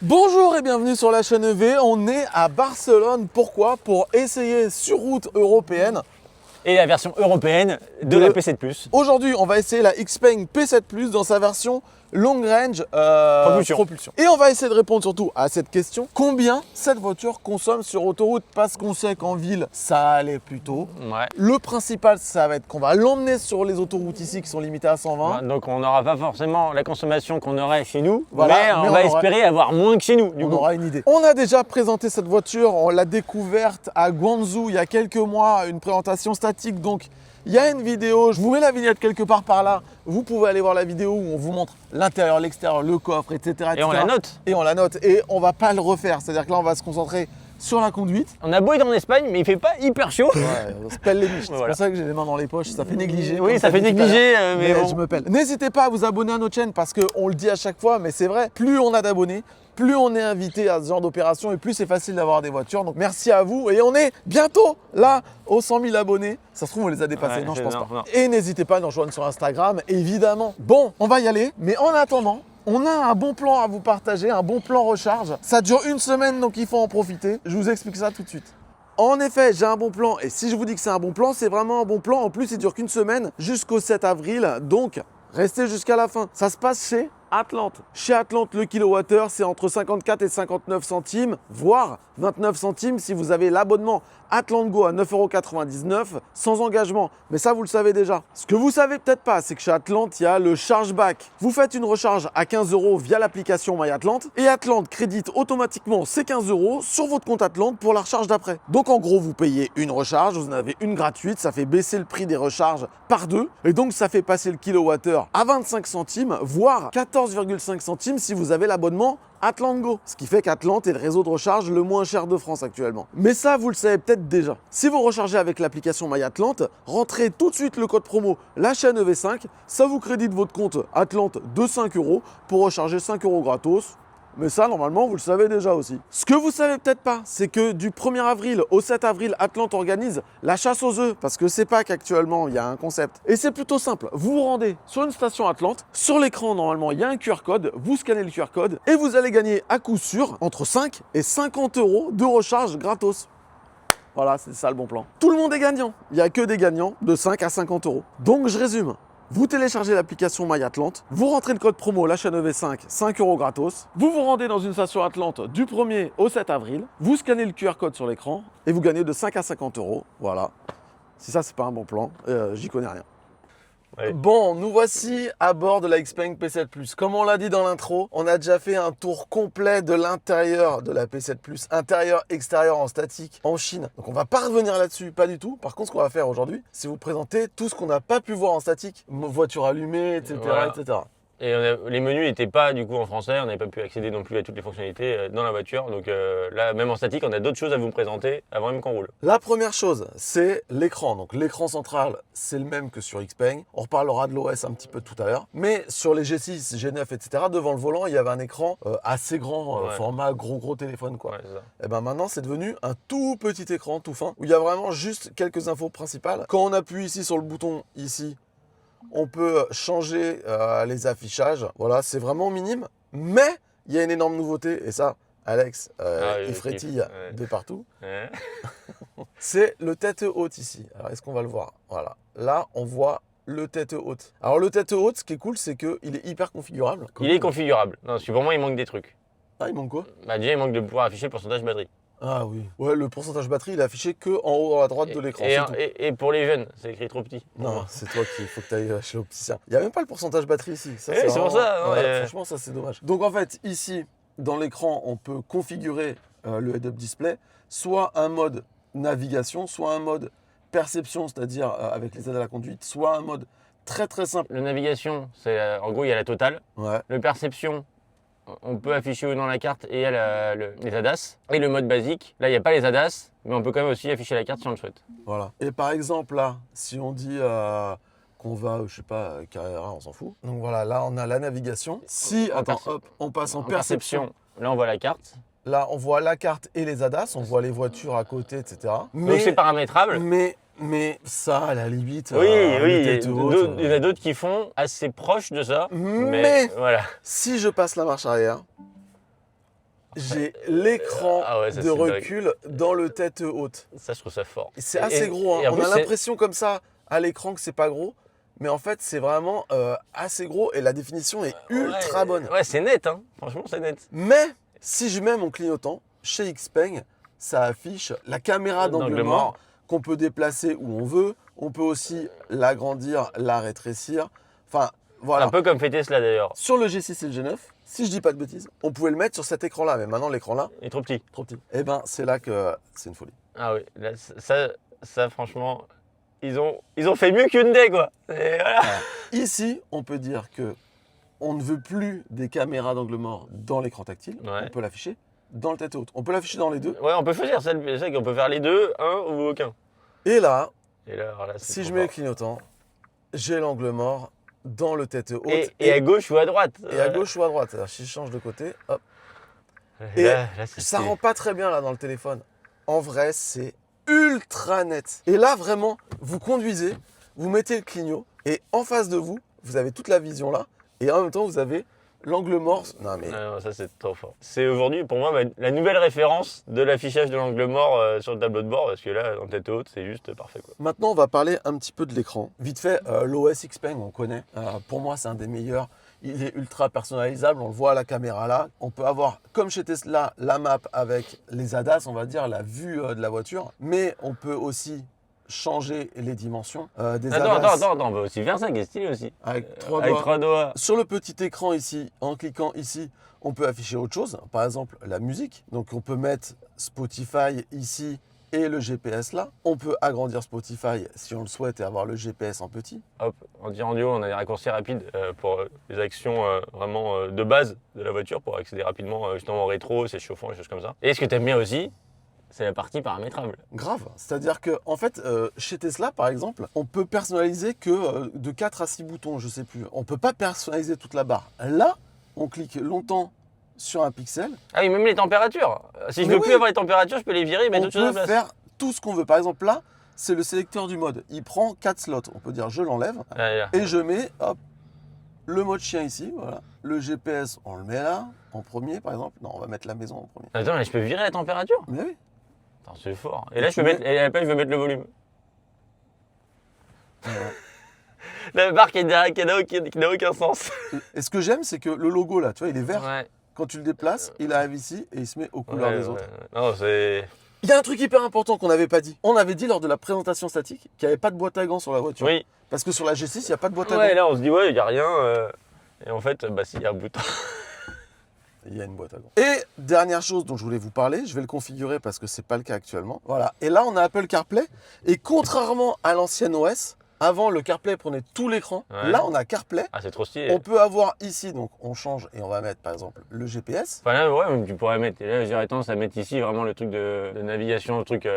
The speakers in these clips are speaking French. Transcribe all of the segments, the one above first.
Bonjour et bienvenue sur la chaîne EV, on est à Barcelone, pourquoi? Pour essayer sur route européenne et la version européenne de la P7 Plus. Aujourd'hui on va essayer la Xpeng P7 Plus dans sa version long range propulsion. Et on va essayer de répondre surtout à cette question, combien cette voiture consomme sur autoroute? Parce qu'on sait qu'en ville ça allait plutôt. Ouais. Le principal ça va être qu'on va l'emmener sur les autoroutes ici qui sont limitées à 120. Donc on n'aura pas forcément la consommation qu'on aurait chez nous, voilà, mais on va espérer avoir moins que chez nous. On aura une idée. On a déjà présenté cette voiture, on l'a découverte à Guangzhou il y a quelques mois, une présentation statique, donc il y a une vidéo, je vous mets la vignette quelque part par là, vous pouvez aller voir la vidéo où on vous montre l'intérieur, l'extérieur, le coffre, etc. Et on la note. Et on la note, et on va pas le refaire, c'est-à-dire que là on va se concentrer sur la conduite. On a beau être en Espagne, mais il fait pas hyper chaud. Ouais, on se pèle les miches, c'est pour ça que j'ai les mains dans les poches, ça fait négliger. Oui, ça fait négliger, mais bon. Je me pèle. N'hésitez pas à vous abonner à notre chaîne parce qu'on le dit à chaque fois, mais c'est vrai, plus on a d'abonnés, plus on est invité à ce genre d'opération et plus c'est facile d'avoir des voitures. Donc merci à vous et on est bientôt là aux 100 000 abonnés. Ça se trouve on les a dépassés, non je pense pas. Non. Et n'hésitez pas à nous rejoindre sur Instagram, évidemment. Bon, on va y aller, mais en attendant, on a un bon plan à vous partager, un bon plan recharge. Ça dure une semaine donc il faut en profiter. Je vous explique ça tout de suite. En effet, j'ai un bon plan et si je vous dis que c'est un bon plan, c'est vraiment un bon plan. En plus, il dure qu'une semaine jusqu'au 7 avril, donc restez jusqu'à la fin. Ça se passe chez Atlante. Chez Atlante, le kilowattheure, c'est entre 54 et 59 centimes, voire 29 centimes si vous avez l'abonnement Atlante Go à 9,99 € sans engagement. Mais ça, vous le savez déjà. Ce que vous savez peut-être pas, c'est que chez Atlante, il y a le chargeback. Vous faites une recharge à 15 € via l'application MyAtlante et Atlante crédite automatiquement ces 15 € sur votre compte Atlante pour la recharge d'après. Donc en gros, vous payez une recharge, vous en avez une gratuite, ça fait baisser le prix des recharges par 2 et donc ça fait passer le kilowattheure à 25 centimes, voire 14,5 centimes si vous avez l'abonnement Atlante Go, ce qui fait qu'Atlante est le réseau de recharge le moins cher de France actuellement. Mais ça, vous le savez peut-être déjà. Si vous rechargez avec l'application MyAtlante, rentrez tout de suite le code promo la chaîne EV5, ça vous crédite votre compte Atlante de 5 € pour recharger 5 € gratos. Mais ça, normalement, vous le savez déjà aussi. Ce que vous savez peut-être pas, c'est que du 1er avril au 7 avril, Atlante organise la chasse aux œufs, parce que c'est pas qu'actuellement, il y a un concept. Et c'est plutôt simple. Vous vous rendez sur une station Atlante, sur l'écran, normalement, il y a un QR code, vous scannez le QR code, et vous allez gagner à coup sûr entre 5 et 50 € de recharge gratos. Voilà, c'est ça le bon plan. Tout le monde est gagnant. Il n'y a que des gagnants de 5 à 50 €. Donc, je résume. Vous téléchargez l'application MyAtlante, vous rentrez le code promo la chaîne EV5, 5 € gratos, vous vous rendez dans une station Atlante du 1er au 7 avril, vous scannez le QR code sur l'écran et vous gagnez de 5 à 50 €. Voilà. Si ça, c'est pas un bon plan, j'y connais rien. Ouais. Bon, nous voici à bord de la Xpeng P7 Plus. Comme on l'a dit dans l'intro, on a déjà fait un tour complet de l'intérieur de la P7 Plus, intérieur, extérieur en statique, en Chine. Donc on va pas revenir là-dessus, pas du tout. Par contre, ce qu'on va faire aujourd'hui, c'est vous présenter tout ce qu'on n'a pas pu voir en statique, voiture allumée, etc., voilà. etc. Et les menus n'étaient pas du coup en français, on n'avait pas pu accéder non plus à toutes les fonctionnalités dans la voiture. Donc là, même en statique, on a d'autres choses à vous présenter avant même qu'on roule. La première chose, c'est l'écran. Donc l'écran central, c'est le même que sur Xpeng. On reparlera de l'OS un petit peu tout à l'heure. Mais sur les G6, G9, etc., devant le volant, il y avait un écran assez grand, format gros téléphone, quoi. Ouais, c'est ça. Et ben maintenant, c'est devenu un tout petit écran, tout fin, où il y a vraiment juste quelques infos principales. Quand on appuie ici sur le bouton, ici, on peut changer les affichages. Voilà, c'est vraiment minime. Mais il y a une énorme nouveauté. Et ça, Alex, il frétille de partout. Ouais. C'est le tête haute ici. Alors, est-ce qu'on va le voir? Voilà. Là, on voit le tête haute. Alors, le tête haute, ce qui est cool, c'est qu'il est hyper configurable. Il est configurable. Non, pour moi, il manque des trucs. Ah, il manque quoi? Bah, déjà, il manque de pouvoir afficher le pourcentage batterie. Ah oui. Ouais, le pourcentage batterie, il est affiché que en haut à droite de l'écran. Et pour les jeunes, c'est écrit trop petit. Non, c'est toi qui faut que tu ailles chez l'opticien. Il n'y a même pas le pourcentage batterie ici. Ça, c'est pour ça. Ouais, franchement, ça, c'est dommage. Donc, en fait, ici, dans l'écran, on peut configurer le head-up display, soit un mode navigation, soit un mode perception, c'est-à-dire avec les aides à la conduite, soit un mode très simple. Le navigation, c'est en gros, il y a la totale. Ouais. Le perception, on peut afficher dans la carte et il y a les ADAS. Et le mode basique, là il n'y a pas les ADAS, mais on peut quand même aussi afficher la carte si on le souhaite. Voilà. Et par exemple là, si on dit qu'on va, je sais pas, Carrera, on s'en fout. Donc voilà, là on a la navigation. Si, attends, hop, on passe en perception. Là on voit la carte. Là on voit la carte et les ADAS, on voit les voitures à côté, etc. Donc c'est paramétrable. Mais ça, à la limite, oui, il y en a d'autres qui font assez proche de ça. Mais voilà. Si je passe la marche arrière, j'ai l'écran Ah ouais, ça, de c'est dingue. recul dans le tête haute. Ça, je trouve ça fort. C'est assez gros, hein. et en On plus, a c'est- l'impression comme ça à l'écran que c'est pas gros, mais en fait c'est vraiment assez gros et la définition est ultra bonne. Ouais, c'est net, hein. Franchement, c'est net. Mais si je mets mon clignotant, chez Xpeng, ça affiche la caméra d'angle D'angle mort mort. qu'on peut déplacer où on veut. On peut aussi l'agrandir, la rétrécir. Enfin, voilà. Un peu comme fait Tesla d'ailleurs. Sur le G6 et le G9, si je dis pas de bêtises, on pouvait le mettre sur cet écran-là. Mais maintenant, l'écran là, Il est trop petit. trop petit. Et ben, c'est là que c'est une folie. Ah oui, là, ça franchement, ils ont fait mieux qu'Hyundai, quoi. Et voilà. Ici, on peut dire que on ne veut plus des caméras d'angle mort dans l'écran tactile. Ouais. On peut l'afficher dans le tête haute. On peut l'afficher dans les deux. Ouais, on peut choisir, c'est ça qu'on peut faire les deux, un ou aucun. Et là, Et là, alors là c'est si trop je mets le fort. clignotant, j'ai l'angle mort dans le tête haute. Et à gauche ou à droite. et à gauche ou à droite. Alors, si je change de côté, hop. Et Et là, c'est ça stylé. rend pas très bien là dans le téléphone. En vrai, c'est ultra net. Et là, vraiment, vous conduisez, vous mettez le clignot, et en face de vous, vous avez toute la vision là, et en même temps, vous avez l'angle mort. Non mais Ah non, ça c'est trop fort. C'est aujourd'hui pour moi la nouvelle référence de l'affichage de l'angle mort sur le tableau de bord parce que là en tête haute c'est juste parfait quoi. maintenant, on va parler un petit peu de l'écran. Vite fait, l'OS Xpeng, on connaît. Pour moi, c'est un des meilleurs. Il est ultra personnalisable, on le voit à la caméra là. On peut avoir, comme chez Tesla, la map avec les ADAS, on va dire, la vue de la voiture. Mais on peut aussi changer les dimensions des ADAS Attends, on va aussi faire ça qui est stylé aussi. avec trois Avec doigts. 3 doigts. Sur le petit écran ici, en cliquant ici, on peut afficher autre chose. Par exemple, la musique. Donc on peut mettre Spotify ici et le GPS là. On peut agrandir Spotify si on le souhaite et avoir le GPS en petit. Hop, en tirant du haut, on a des raccourcis rapides pour les actions vraiment de base de la voiture pour accéder rapidement justement au rétro, c'est chauffant, des choses comme ça. Et ce que tu aimes bien aussi, c'est la partie paramétrable. Grave. C'est-à-dire que en fait, chez Tesla par exemple, on peut personnaliser que de 4 à 6 boutons, je sais plus. On peut pas personnaliser toute la barre. Là, on clique longtemps sur un pixel. Ah oui, même les températures. Si je Mais veux oui. plus avoir les températures, je peux les virer et mettre On autre chose à peut la place. faire tout ce qu'on veut. Par exemple là, c'est le sélecteur du mode. Il prend 4 slots. On peut dire je l'enlève. Ah, là. Et je mets, hop, le mode chien ici, voilà. Le GPS, on le met là, en premier par exemple. Non, on va mettre la maison en premier. Attends, mais je peux virer la température? Mais oui. Attends, c'est fort. Et Et là, tu je peux mets- mettre, et après, je veux mettre le volume. Voilà. La barre qui n'a aucun sens. Et ce que j'aime, c'est que le logo là, tu vois, il est vert. Ouais. Quand tu le déplaces, il arrive ici et il se met aux couleurs Ouais, des ouais. autres. Non, c'est. Il y a un truc hyper important qu'on n'avait pas dit. On avait dit lors de la présentation statique qu'il n'y avait pas de boîte à gants sur la voiture. Oui. Parce que sur la G6, il n'y a pas de boîte à Ouais, gants. là, on se dit, ouais, il n'y a rien. Et en fait, bah, si, il y a un bouton. Il y a une boîte à gants. Et dernière chose dont je voulais vous parler, je vais le configurer parce que c'est pas le cas actuellement. Voilà. Et là, on a Apple CarPlay. Et contrairement à l'ancienne OS, avant le CarPlay prenait tout l'écran. Ouais. Là, on a CarPlay. Ah, c'est trop stylé. On peut avoir ici, donc on change et on va mettre par exemple le GPS. Enfin, là, ouais, tu pourrais mettre. Et là, j'aurais tendance à mettre ici vraiment le truc de navigation, le truc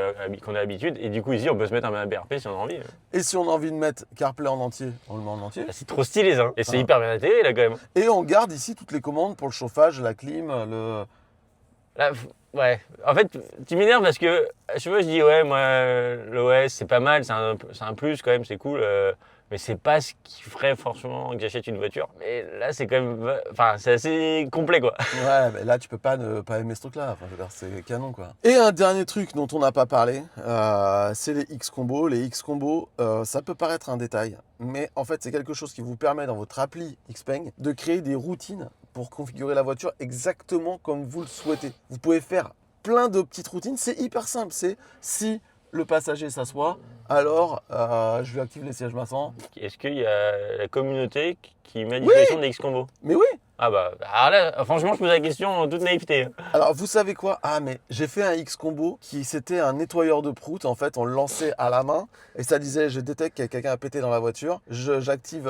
qu'on a l'habitude. Et du coup, ici, on peut se mettre un BRP si on a envie. Et si on a envie de mettre CarPlay en entier, on le met en entier. Ah, c'est trop stylé, ça. Et c'est Ah. hyper bien intégré, là, quand même. Et on garde ici toutes les commandes pour le chauffage, la clim, le. Là, ouais. En fait, tu m'énerves parce que je sais pas, je dis ouais, moi, l'OS c'est pas mal, c'est un plus quand même, c'est cool. Mais c'est pas ce qui ferait forcément que j'achète une voiture. Mais là, c'est quand même, enfin, c'est assez complet quoi. Ouais, mais là tu peux pas ne pas aimer ce truc-là. Enfin, je veux dire, c'est canon quoi. Et un dernier truc dont on n'a pas parlé, c'est les X-Combos. Les X-Combos, ça peut paraître un détail, mais en fait c'est quelque chose qui vous permet dans votre appli Xpeng de créer des routines pour configurer la voiture exactement comme vous le souhaitez. Vous pouvez faire plein de petites routines. C'est hyper simple. C'est si le passager s'assoit, alors je lui active les sièges massants. Est-ce qu'il y a la communauté qui met à disposition des X-Combo? Mais oui. Ah bah, alors là, franchement, je pose la question en toute naïveté. Alors, vous savez quoi? Ah, mais j'ai fait un X-Combo qui, c'était un nettoyeur de prout. En fait, on le lançait à la main et ça disait, je détecte que quelqu'un a pété dans la voiture. J'active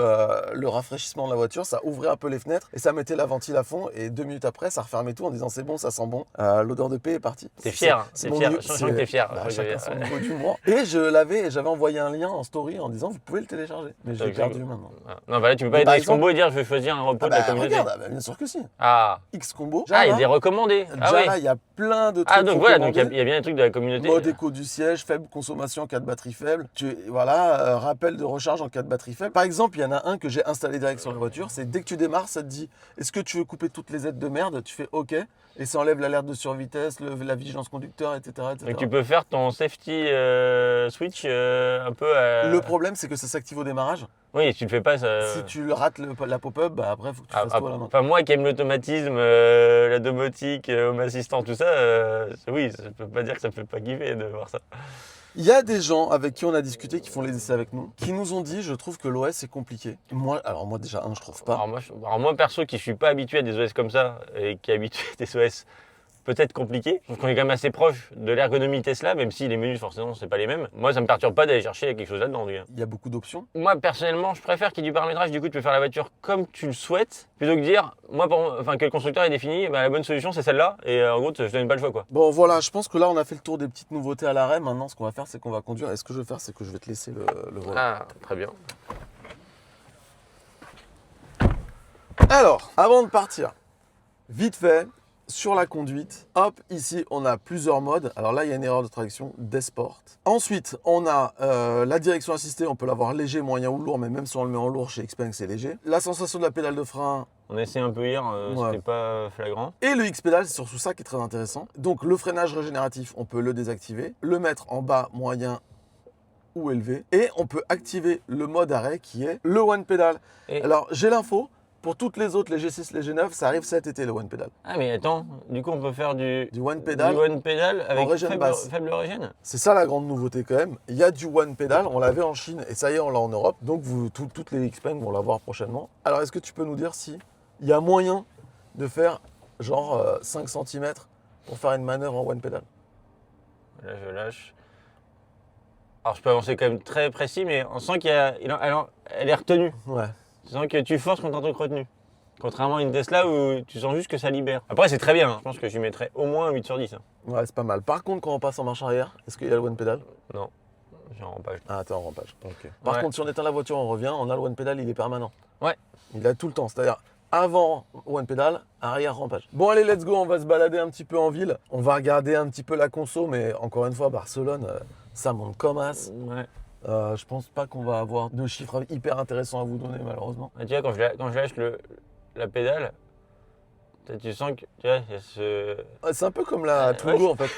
le rafraîchissement de la voiture, ça ouvrait un peu les fenêtres et ça mettait la ventile à fond. Et 2 minutes après, ça refermait tout en disant, c'est bon, ça sent bon. L'odeur de paix est partie. T'es fier, C'est t'es mon fier. niveau- Je sens que t'es fier. bah, Ouais, chacun ouais. son niveau d'humour. Et j'avais envoyé un lien en story en disant, vous pouvez le télécharger. Mais j'ai Donc, perdu maintenant. Ah. Non, bah là, tu peux pas Mais être par X-Combo et dire je vais choisir un repos Ah de la bah, communauté. regarde, bah, bien sûr que si. Ah, X-Combo. il y a Jala, des recommandés. Ah Jala, oui. il y a plein de trucs Ah, donc voilà, donc recommandés. il y a bien des trucs de la communauté. Mode écho du siège, faible consommation en cas de batterie faible. Rappel de recharge en cas de batterie faible. Par exemple, il y en a un que j'ai installé direct sur la voiture. C'est dès que tu démarres, ça te dit est-ce que tu veux couper toutes les aides de merde? Tu fais OK. Et ça enlève l'alerte de survitesse, la vigilance conducteur, etc. Donc tu peux faire ton safety switch un peu à... Le problème, c'est que ça s'active au démarrage. Oui, tu le fais pas, ça... Si tu rates la pop-up, bah après, il faut que tu fasses toi à la main. Enfin, moi qui aime l'automatisme, la domotique, Home Assistant, tout ça, oui, je peux pas dire que ça me fait pas kiffer de voir ça. Il y a des gens avec qui on a discuté, qui font les essais avec nous, qui nous ont dit, je trouve que l'OS est compliqué. Moi déjà, je trouve pas. Alors moi, perso, qui suis pas habitué à des OS comme ça, et qui est habitué à des OS peut-être compliqués, je trouve qu'on est quand même assez proche de l'ergonomie Tesla, même si les menus, forcément, c'est pas les mêmes. Moi, ça me perturbe pas d'aller chercher quelque chose là-dedans, déjà. Il y a beaucoup d'options. Moi, personnellement, je préfère qu'il y ait du paramétrage. Du coup, tu peux faire la voiture comme tu le souhaites, plutôt que dire, que le constructeur ait défini, la bonne solution, c'est celle-là, et en gros, je te donne pas le choix, quoi. Bon, voilà, je pense que là, on a fait le tour des petites nouveautés à l'arrêt. Maintenant, ce qu'on va faire, c'est qu'on va conduire. Et ce que je vais faire, c'est que je vais te laisser le volant. Ah, très bien. Alors, avant de partir, vite fait, sur la conduite, hop, ici, on a plusieurs modes. Alors là, il y a une erreur de traduction, Desport. Ensuite, on a la direction assistée. On peut l'avoir léger, moyen ou lourd, mais même si on le met en lourd, chez Xpeng, c'est léger. La sensation de la pédale de frein. On a essayé un peu hier, Ouais. c'était pas flagrant. Et le X-Pedal, c'est surtout ça qui est très intéressant. Donc, le freinage régénératif, on peut le désactiver, le mettre en bas, moyen ou élevé. Et on peut activer le mode arrêt qui est le One Pedal. Et- Alors, j'ai l'info. Pour toutes les autres, les G6, les G9, ça arrive cet été, le One Pedal. Ah, mais attends, du coup, on peut faire du One Pedal. One Pedal avec régène basse. faible régène. C'est ça la grande nouveauté quand même. Il y a du One Pedal, on l'avait en Chine et ça y est, on l'a en Europe. Donc toutes les Xpeng vont l'avoir prochainement. Alors est-ce que tu peux nous dire si il y a moyen de faire genre 5 cm pour faire une manœuvre en One Pedal? Là, je lâche. Alors, je peux avancer quand même très précis, mais on sent elle est retenue. Ouais. Tu sens que tu forces contre un truc retenu. Contrairement à une Tesla où tu sens juste que ça libère. Après, c'est très bien. Je pense que je lui mettrais au moins un 8 sur 10. Ouais, c'est pas mal. Par contre, quand on passe en marche arrière, est-ce qu'il y a le One Pedal? Non, j'ai un rampage. Ah, t'es en rampage. Ok. Par Ouais. contre, si on éteint la voiture, on revient, on a le One Pedal, il est permanent. Ouais. Il a tout le temps, c'est-à-dire avant One Pedal, arrière rampage. Bon allez, let's go, on va se balader un petit peu en ville. On va regarder un petit peu la conso, mais encore une fois, Barcelone, ça monte comme as. Ouais. Je pense pas qu'on va avoir de chiffres hyper intéressants à vous donner, malheureusement. Ah, tu vois, quand je lâche la pédale, tu sens que tu vois, il y a ce... C'est un peu comme la Twingo ouais. en fait.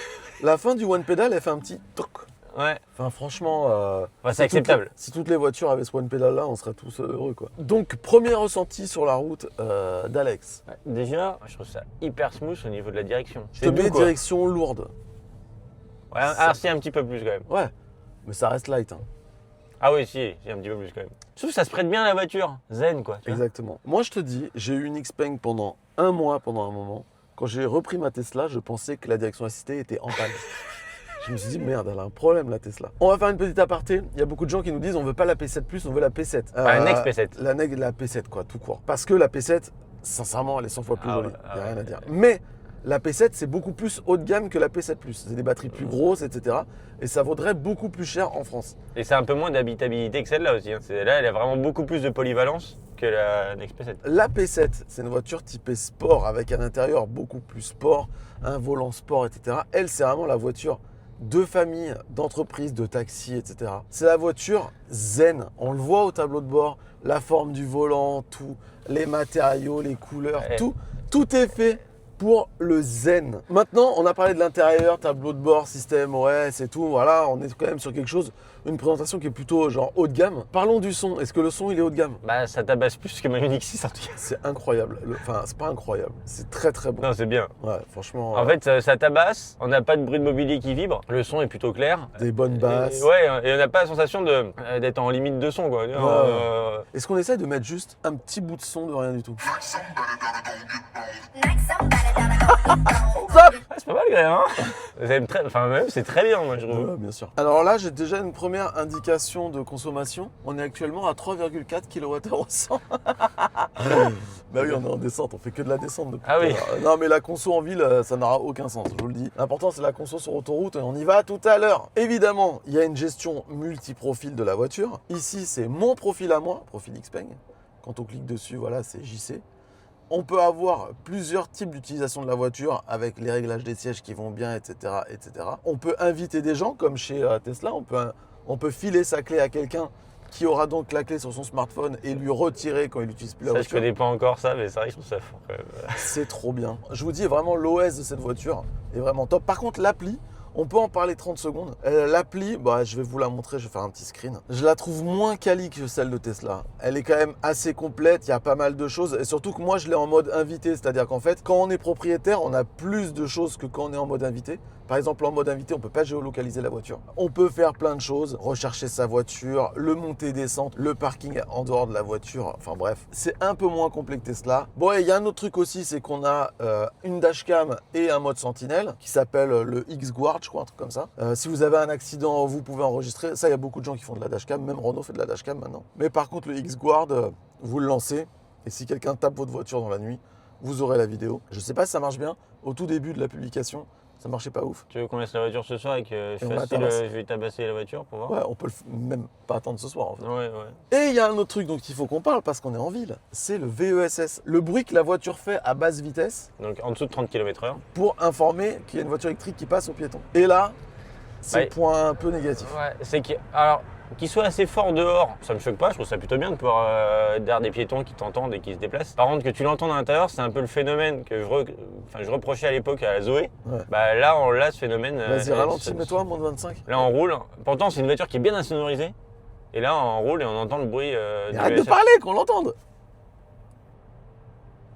La fin du One Pedal, elle fait un petit toc. Ouais. Enfin, franchement, Ouais, si c'est acceptable. si toutes les voitures avaient ce One Pedal là, on serait tous heureux quoi. Donc, premier ressenti sur la route d'Alex. Ouais, déjà, je trouve ça hyper smooth au niveau de la direction. Je te mets direction lourde. Ouais, alors si, un petit peu plus quand même. Ouais, mais ça reste light. Hein. Ah oui, si, un petit peu plus quand même. Je trouve que ça se prête bien à la voiture. Zen quoi. Tu vois. Exactement. Moi, je te dis, j'ai eu une Xpeng pendant un mois, pendant un moment. Quand j'ai repris ma Tesla, je pensais que la direction assistée était en panne. Je me suis dit, merde, elle a un problème la Tesla. On va faire une petite aparté. Il y a beaucoup de gens qui nous disent, on veut pas la P7+, on veut la P7. La Next P7. La P7, quoi, tout court. Parce que la P7, sincèrement, elle est 100 fois plus jolie. Il n'y a rien à dire. ouais. Mais la P7, c'est beaucoup plus haut de gamme que la P7+. C'est des batteries plus grosses, etc. Et ça vaudrait beaucoup plus cher en France. Et c'est un peu moins d'habitabilité que celle-là aussi. Hein. Là, elle a vraiment beaucoup plus de polyvalence que la Next P7. La P7, c'est une voiture typée sport avec un intérieur beaucoup plus sport, un volant sport, etc. Elle, c'est vraiment la voiture de famille, d'entreprise, de taxi, etc. C'est la voiture zen. On le voit au tableau de bord, la forme du volant, tout, les matériaux, les couleurs, Ouais. tout est fait pour le zen. Maintenant, on a parlé de l'intérieur, tableau de bord, système OS et tout. Voilà, on est quand même sur quelque chose, une présentation qui est plutôt genre haut de gamme. Parlons du son. Est-ce que le son, il est haut de gamme? Bah, ça tabasse plus que ma Unix 6 en tout cas. C'est incroyable. Enfin, c'est pas incroyable. C'est très très bon. Non, c'est bien. Ouais, franchement. En fait, ça tabasse. On n'a pas de bruit de mobilier qui vibre. Le son est plutôt clair. Des bonnes basses. Ouais, et on n'a pas la sensation d'être en limite de son, quoi. Est-ce qu'on essaie de mettre juste un petit bout de son de rien du tout? C'est pas mal, quand même, hein. Même, c'est très bien, moi, je trouve. Ouais, bien sûr. Alors là, j'ai déjà une première indication de consommation. On est actuellement à 3,4 kWh au 100. Bah oui, on est en descente, on fait que de la descente depuis Ah tout à oui. l'heure. Non, mais la conso en ville, ça n'aura aucun sens, je vous le dis. L'important, c'est la conso sur autoroute et on y va tout à l'heure. Évidemment, il y a une gestion multi-profil de la voiture. Ici, c'est mon profil à moi, profil Xpeng. Quand on clique dessus, voilà, c'est JC. On peut avoir plusieurs types d'utilisation de la voiture avec les réglages des sièges qui vont bien, etc., etc. On peut inviter des gens comme chez Tesla. On peut filer sa clé à quelqu'un qui aura donc la clé sur son smartphone et lui retirer quand il n'utilise plus la Ça, je voiture. connais pas encore ça, mais c'est vrai que je trouve ça fort quand même. C'est trop bien. Je vous dis vraiment l'OS de cette voiture est vraiment top. Par contre l'appli, on peut en parler 30 secondes. L'appli, je vais vous la montrer, je vais faire un petit screen. Je la trouve moins quali que celle de Tesla. Elle est quand même assez complète, il y a pas mal de choses. Et surtout que moi, je l'ai en mode invité. C'est-à-dire qu'en fait, quand on est propriétaire, on a plus de choses que quand on est en mode invité. Par exemple, en mode invité, on ne peut pas géolocaliser la voiture. On peut faire plein de choses, rechercher sa voiture, le monter-descente, le parking en dehors de la voiture. Enfin bref, c'est un peu moins complet que Tesla. Bon, et il y a un autre truc aussi, c'est qu'on a une dashcam et un mode sentinelle qui s'appelle le X-Guard, je crois, un truc comme ça. Si vous avez un accident, vous pouvez enregistrer. Ça, il y a beaucoup de gens qui font de la dashcam. Même Renault fait de la dashcam maintenant. Mais par contre, le X-Guard, vous le lancez. Et si quelqu'un tape votre voiture dans la nuit, vous aurez la vidéo. Je ne sais pas si ça marche bien. Au tout début de la publication, ça marchait pas ouf. Tu veux qu'on laisse la voiture ce soir et que je on la fasse tabasse. je vais tabasser la voiture pour voir? Ouais, on peut même pas attendre ce soir en fait. Ouais. Et il y a un autre truc dont il faut qu'on parle parce qu'on est en ville, c'est le VESS. Le bruit que la voiture fait à basse vitesse Donc en dessous de 30 km/h. pour informer qu'il y a une voiture électrique qui passe aux piétons. Et là, c'est Ouais. le point un peu négatif. Ouais, c'est que. Alors, qu'il soit assez fort dehors, ça me choque pas, je trouve ça plutôt bien de pouvoir être derrière des piétons qui t'entendent et qui se déplacent. Par contre, que tu l'entends à l'intérieur, c'est un peu le phénomène que je reprochais à l'époque à la Zoé. Ouais. Bah là, on l'a ce phénomène. Vas-y, ralentis, mets-toi, moins de 25. Là, on roule. Pourtant, c'est une voiture qui est bien insonorisée. Et là, on roule et on entend le bruit Mais du arrête de VSS. parler, qu'on l'entende.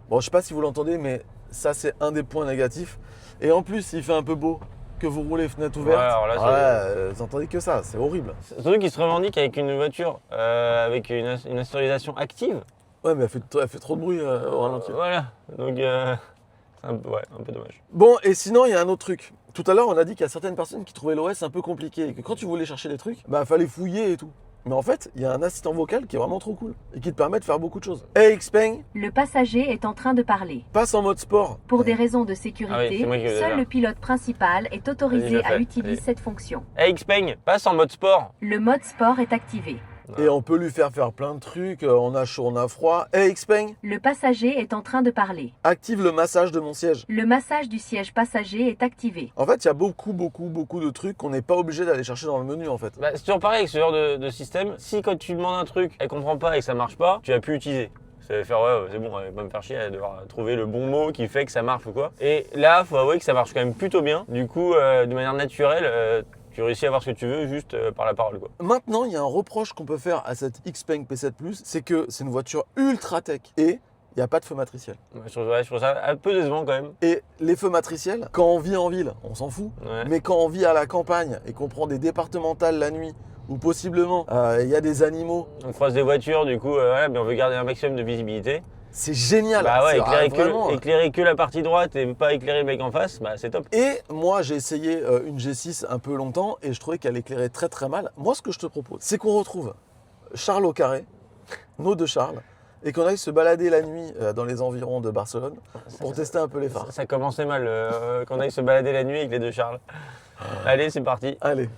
Bon, je sais pas si vous l'entendez, mais ça, c'est un des points négatifs. Et en plus, il fait un peu beau, que vous roulez fenêtre ouverte. Ouais, alors là, vous entendez que ça, c'est horrible. Surtout qu'il se revendique avec une voiture avec une insonorisation active. Ouais, mais elle fait trop de bruit au ralenti. Voilà. Donc, c'est un peu dommage. Bon, et sinon, il y a un autre truc. Tout à l'heure, on a dit qu'il y a certaines personnes qui trouvaient l'OS un peu compliqué et que quand tu voulais chercher des trucs, fallait fouiller et tout. Mais en fait, il y a un assistant vocal qui est vraiment trop cool et qui te permet de faire beaucoup de choses. Hey Xpeng, Le passager est en train de parler. passe en mode sport. Pour des raisons de Ah oui, sécurité, c'est moi qui le seul dire. le pilote principal est Vas-y, je autorisé le à fais. utiliser Vas-y. cette fonction. Hey Xpeng, passe en mode sport. Le mode sport est activé. Et on peut lui faire plein de trucs. On a chaud, on a froid. Hey Xpeng, Le passager est en train de parler. active le massage de mon siège. Le massage du siège passager est activé. En fait, il y a beaucoup de trucs qu'on n'est pas obligé d'aller chercher dans le menu en fait. Bah, c'est toujours pareil avec ce genre de système. Si quand tu demandes un truc, elle comprend pas et que ça marche pas, tu as pu l'utiliser. Ça va faire c'est bon, elle va pas me faire chier à devoir trouver le bon mot qui fait que ça marche ou quoi. Et là, faut avouer que ça marche quand même plutôt bien. Du coup, de manière naturelle, tu réussis à avoir ce que tu veux juste par la parole quoi. Maintenant, il y a un reproche qu'on peut faire à cette Xpeng P7 Plus, c'est que c'est une voiture ultra tech et il n'y a pas de feu matriciel. Ouais, je trouve ça un peu décevant quand même. Et les feux matriciels, quand on vit en ville, on s'en fout. Ouais. Mais quand on vit à la campagne et qu'on prend des départementales la nuit, ou possiblement il y a des animaux, On croise des voitures, du coup, mais on veut garder un maximum de visibilité. c'est génial. Bah ouais, C'est éclairer, vraiment- éclairer que la partie droite et pas éclairer le mec en face, bah c'est top. Et moi, j'ai essayé une G6 un peu longtemps et je trouvais qu'elle éclairait très très mal. Moi, ce que je te propose, c'est qu'on retrouve Charles au carré, nos deux Charles, et qu'on aille se balader la nuit dans les environs de Barcelone pour tester un peu les phares. Ça commençait mal qu'on aille se balader la nuit avec les deux Charles. Allez, c'est parti. Allez.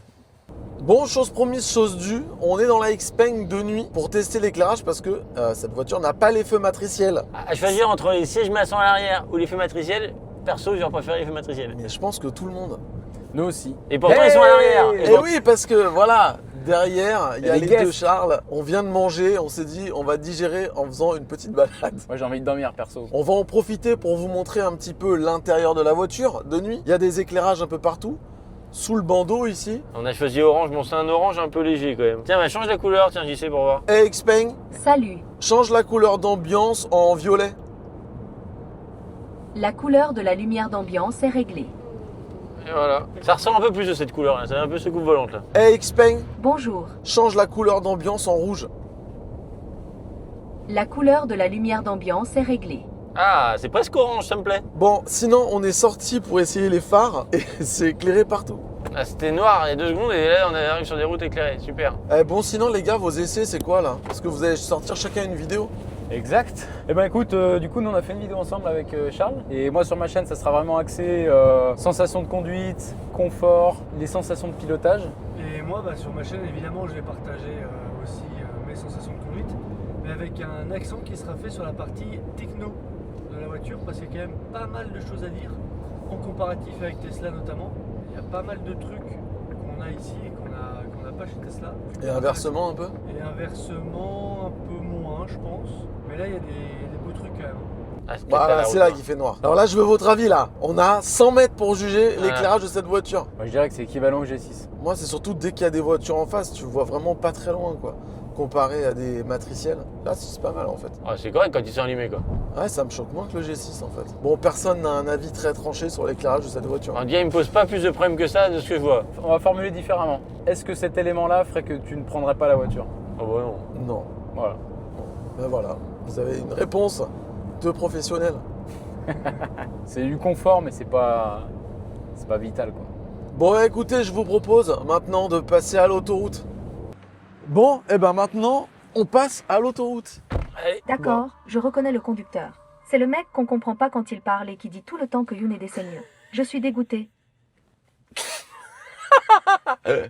Bon, chose promise, chose due, on est dans la Xpeng de nuit pour tester l'éclairage parce que cette voiture n'a pas les feux matriciels. À choisir entre les sièges maçons à l'arrière ou les feux matriciels, perso, j'aurais préféré les feux matriciels. Mais je pense que tout le monde. Nous aussi. Et pourtant, ils sont à l'arrière. Et oui, parce que voilà, derrière, il y a Et les les deux guests. Charles. On vient de manger, on s'est dit, on va digérer en faisant une petite balade. Moi j'ai envie de dormir perso. On va en profiter pour vous montrer un petit peu l'intérieur de la voiture de nuit. Il y a des éclairages un peu partout. Sous le bandeau ici. On a choisi orange, bon c'est un orange un peu léger quand même. Tiens, change la couleur, tiens, j'y sais pour voir. Hey Xpeng, Salut. change la couleur d'ambiance en violet. La couleur de la lumière d'ambiance est réglée. Et voilà. Ça ressemble un peu plus de cette couleur là, c'est un peu secoupe volante là. Hey Xpeng, Bonjour. change la couleur d'ambiance en rouge. La couleur de la lumière d'ambiance est réglée. Ah, c'est presque orange, ça me plaît. Bon, sinon on est sorti pour essayer les phares et c'est éclairé partout. Ah, c'était noir il y a 2 secondes et là on arrive sur des routes éclairées, super. Eh bon, sinon les gars, vos essais c'est quoi là? Parce que vous allez sortir chacun une vidéo. Exact. Et ben écoute, du coup nous on a fait une vidéo ensemble avec Charles. Et moi sur ma chaîne ça sera vraiment axé sensation de conduite, confort, les sensations de pilotage. Et moi, sur ma chaîne, évidemment, je vais partager aussi mes sensations de conduite, mais avec un accent qui sera fait sur la partie techno de la voiture parce qu'il y a quand même pas mal de choses à dire en comparatif avec Tesla notamment. Il y a pas mal de trucs qu'on a ici et qu'on n'a pas chez Tesla. Et inversement un peu. Et inversement, un peu moins, je pense. Mais là, il y a des beaux trucs quand même. Ah, c'est Voilà, peut-être c'est la là route, qu'il fait noir. Alors là, je veux votre avis là. On a 100 mètres pour juger Ah. l'éclairage de cette voiture. Moi, je dirais que c'est équivalent au G6. Moi, c'est surtout dès qu'il y a des voitures en face, tu vois vraiment pas très loin, quoi. Comparé à des matriciels. Là, c'est pas mal en fait. Ah, c'est correct quand ils sont allumés quoi. Ouais, ça me choque moins que le G6 en fait. Bon, personne n'a un avis très tranché sur l'éclairage de cette voiture. En dia, il me pose pas plus de problèmes que ça de ce que je vois. On va formuler différemment. Est-ce que cet élément-là ferait que tu ne prendrais pas la voiture? Oh bah non. Non. Voilà. Ben voilà. Vous avez une réponse de professionnel. C'est du confort, mais c'est pas vital quoi. Bon, écoutez, je vous propose maintenant de passer à l'autoroute. Bon, et ben maintenant, on passe à l'autoroute. Allez. D'accord, je reconnais le conducteur. C'est le mec qu'on comprend pas quand il parle et qui dit tout le temps que Youn est des seigneurs. Je suis dégoûtée.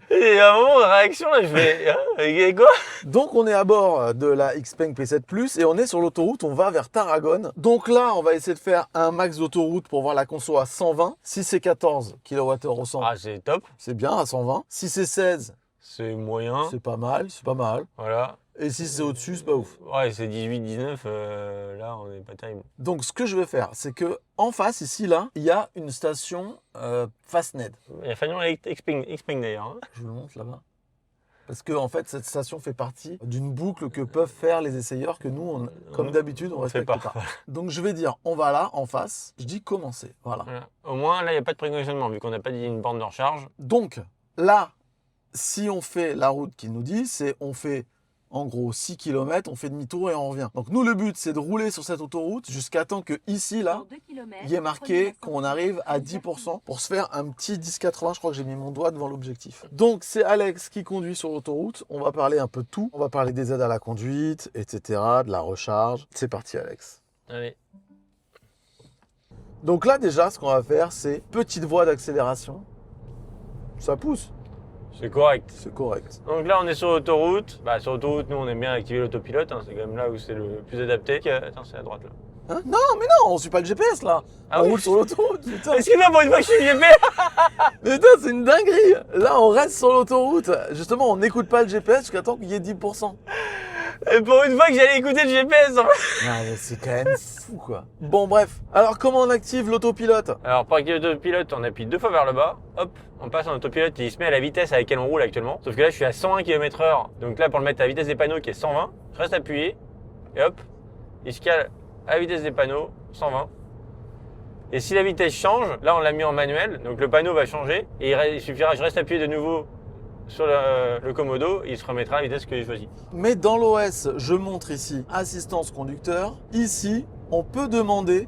Et à un moment de réaction là, je fais. Hein, quoi? Donc on est à bord de la Xpeng P7 Plus et on est sur l'autoroute, on va vers Tarragone. Donc là, on va essayer de faire un max d'autoroute pour voir la conso à 120. Si c'est 14 kWh au 100, Ah, c'est top. c'est bien à 120. Si c'est 16, C'est moyen. c'est pas mal, c'est pas mal. Voilà. Et si c'est au-dessus, c'est pas ouf. Ouais, c'est 18, 19. Là, on n'est pas terrible. Donc ce que je vais faire, c'est que en face, ici, là, il y a une station Fastned. Il y a Fagnon Xpeng d'ailleurs. Hein. Je vous le montre là-bas. Parce que en fait, cette station fait partie d'une boucle que peuvent faire les essayeurs que nous, comme d'habitude, on On fait respecte pas. pas. Donc je vais dire, on va là, en face. Je dis commencer. Voilà. Voilà. Au moins, là, il n'y a pas de préconditionnement vu qu'on n'a pas dit une borne de recharge. Donc là, si on fait la route qu'il nous dit, c'est on fait en gros 6 km, on fait demi-tour et on revient. Donc nous, le but, c'est de rouler sur cette autoroute jusqu'à temps que ici, là, il y ait marqué qu'on arrive à 10% pour se faire un petit 10,80. Je crois que j'ai mis mon doigt devant l'objectif. Donc c'est Alex qui conduit sur l'autoroute. On va parler un peu de tout. On va parler des aides à la conduite, etc., de la recharge. C'est parti, Alex. Allez. Donc là, déjà, ce qu'on va faire, c'est petite voie d'accélération. Ça pousse, C'est correct. c'est correct. Donc là, on est sur l'autoroute. Bah, sur l'autoroute, nous, on aime bien activer l'autopilote. Hein. C'est quand même là où c'est le plus adapté. Attends, c'est à droite là. Hein, non, mais non, on suit pas le GPS là. Ah on oui. roule sur l'autoroute, putain. Excuse-moi, pour une fois que je suis GPS. Mais putain, c'est une dinguerie. Là, on reste sur l'autoroute. Justement, on n'écoute pas le GPS jusqu'à temps qu'il y ait 10%. Et pour une fois que j'allais écouter le GPS. En fait. Non, mais c'est quand même fou, quoi. Bon, bref. Alors, comment on active l'autopilote? Alors, pour activer l'autopilote, on appuie 2 fois vers le bas. Hop, on passe en autopilote et il se met à la vitesse à laquelle on roule actuellement. Sauf que là, je suis à 101 km/h. Donc là, pour le mettre à la vitesse des panneaux qui est 120, je reste appuyé. Et hop, il se cale à la vitesse des panneaux, 120. Et si la vitesse change, là, on l'a mis en manuel. Donc le panneau va changer. Et il suffira, je reste appuyé de nouveau sur le commodo, il se remettra à la vitesse que j'ai choisie. Mais dans l'OS, je montre ici assistance conducteur. Ici, on peut demander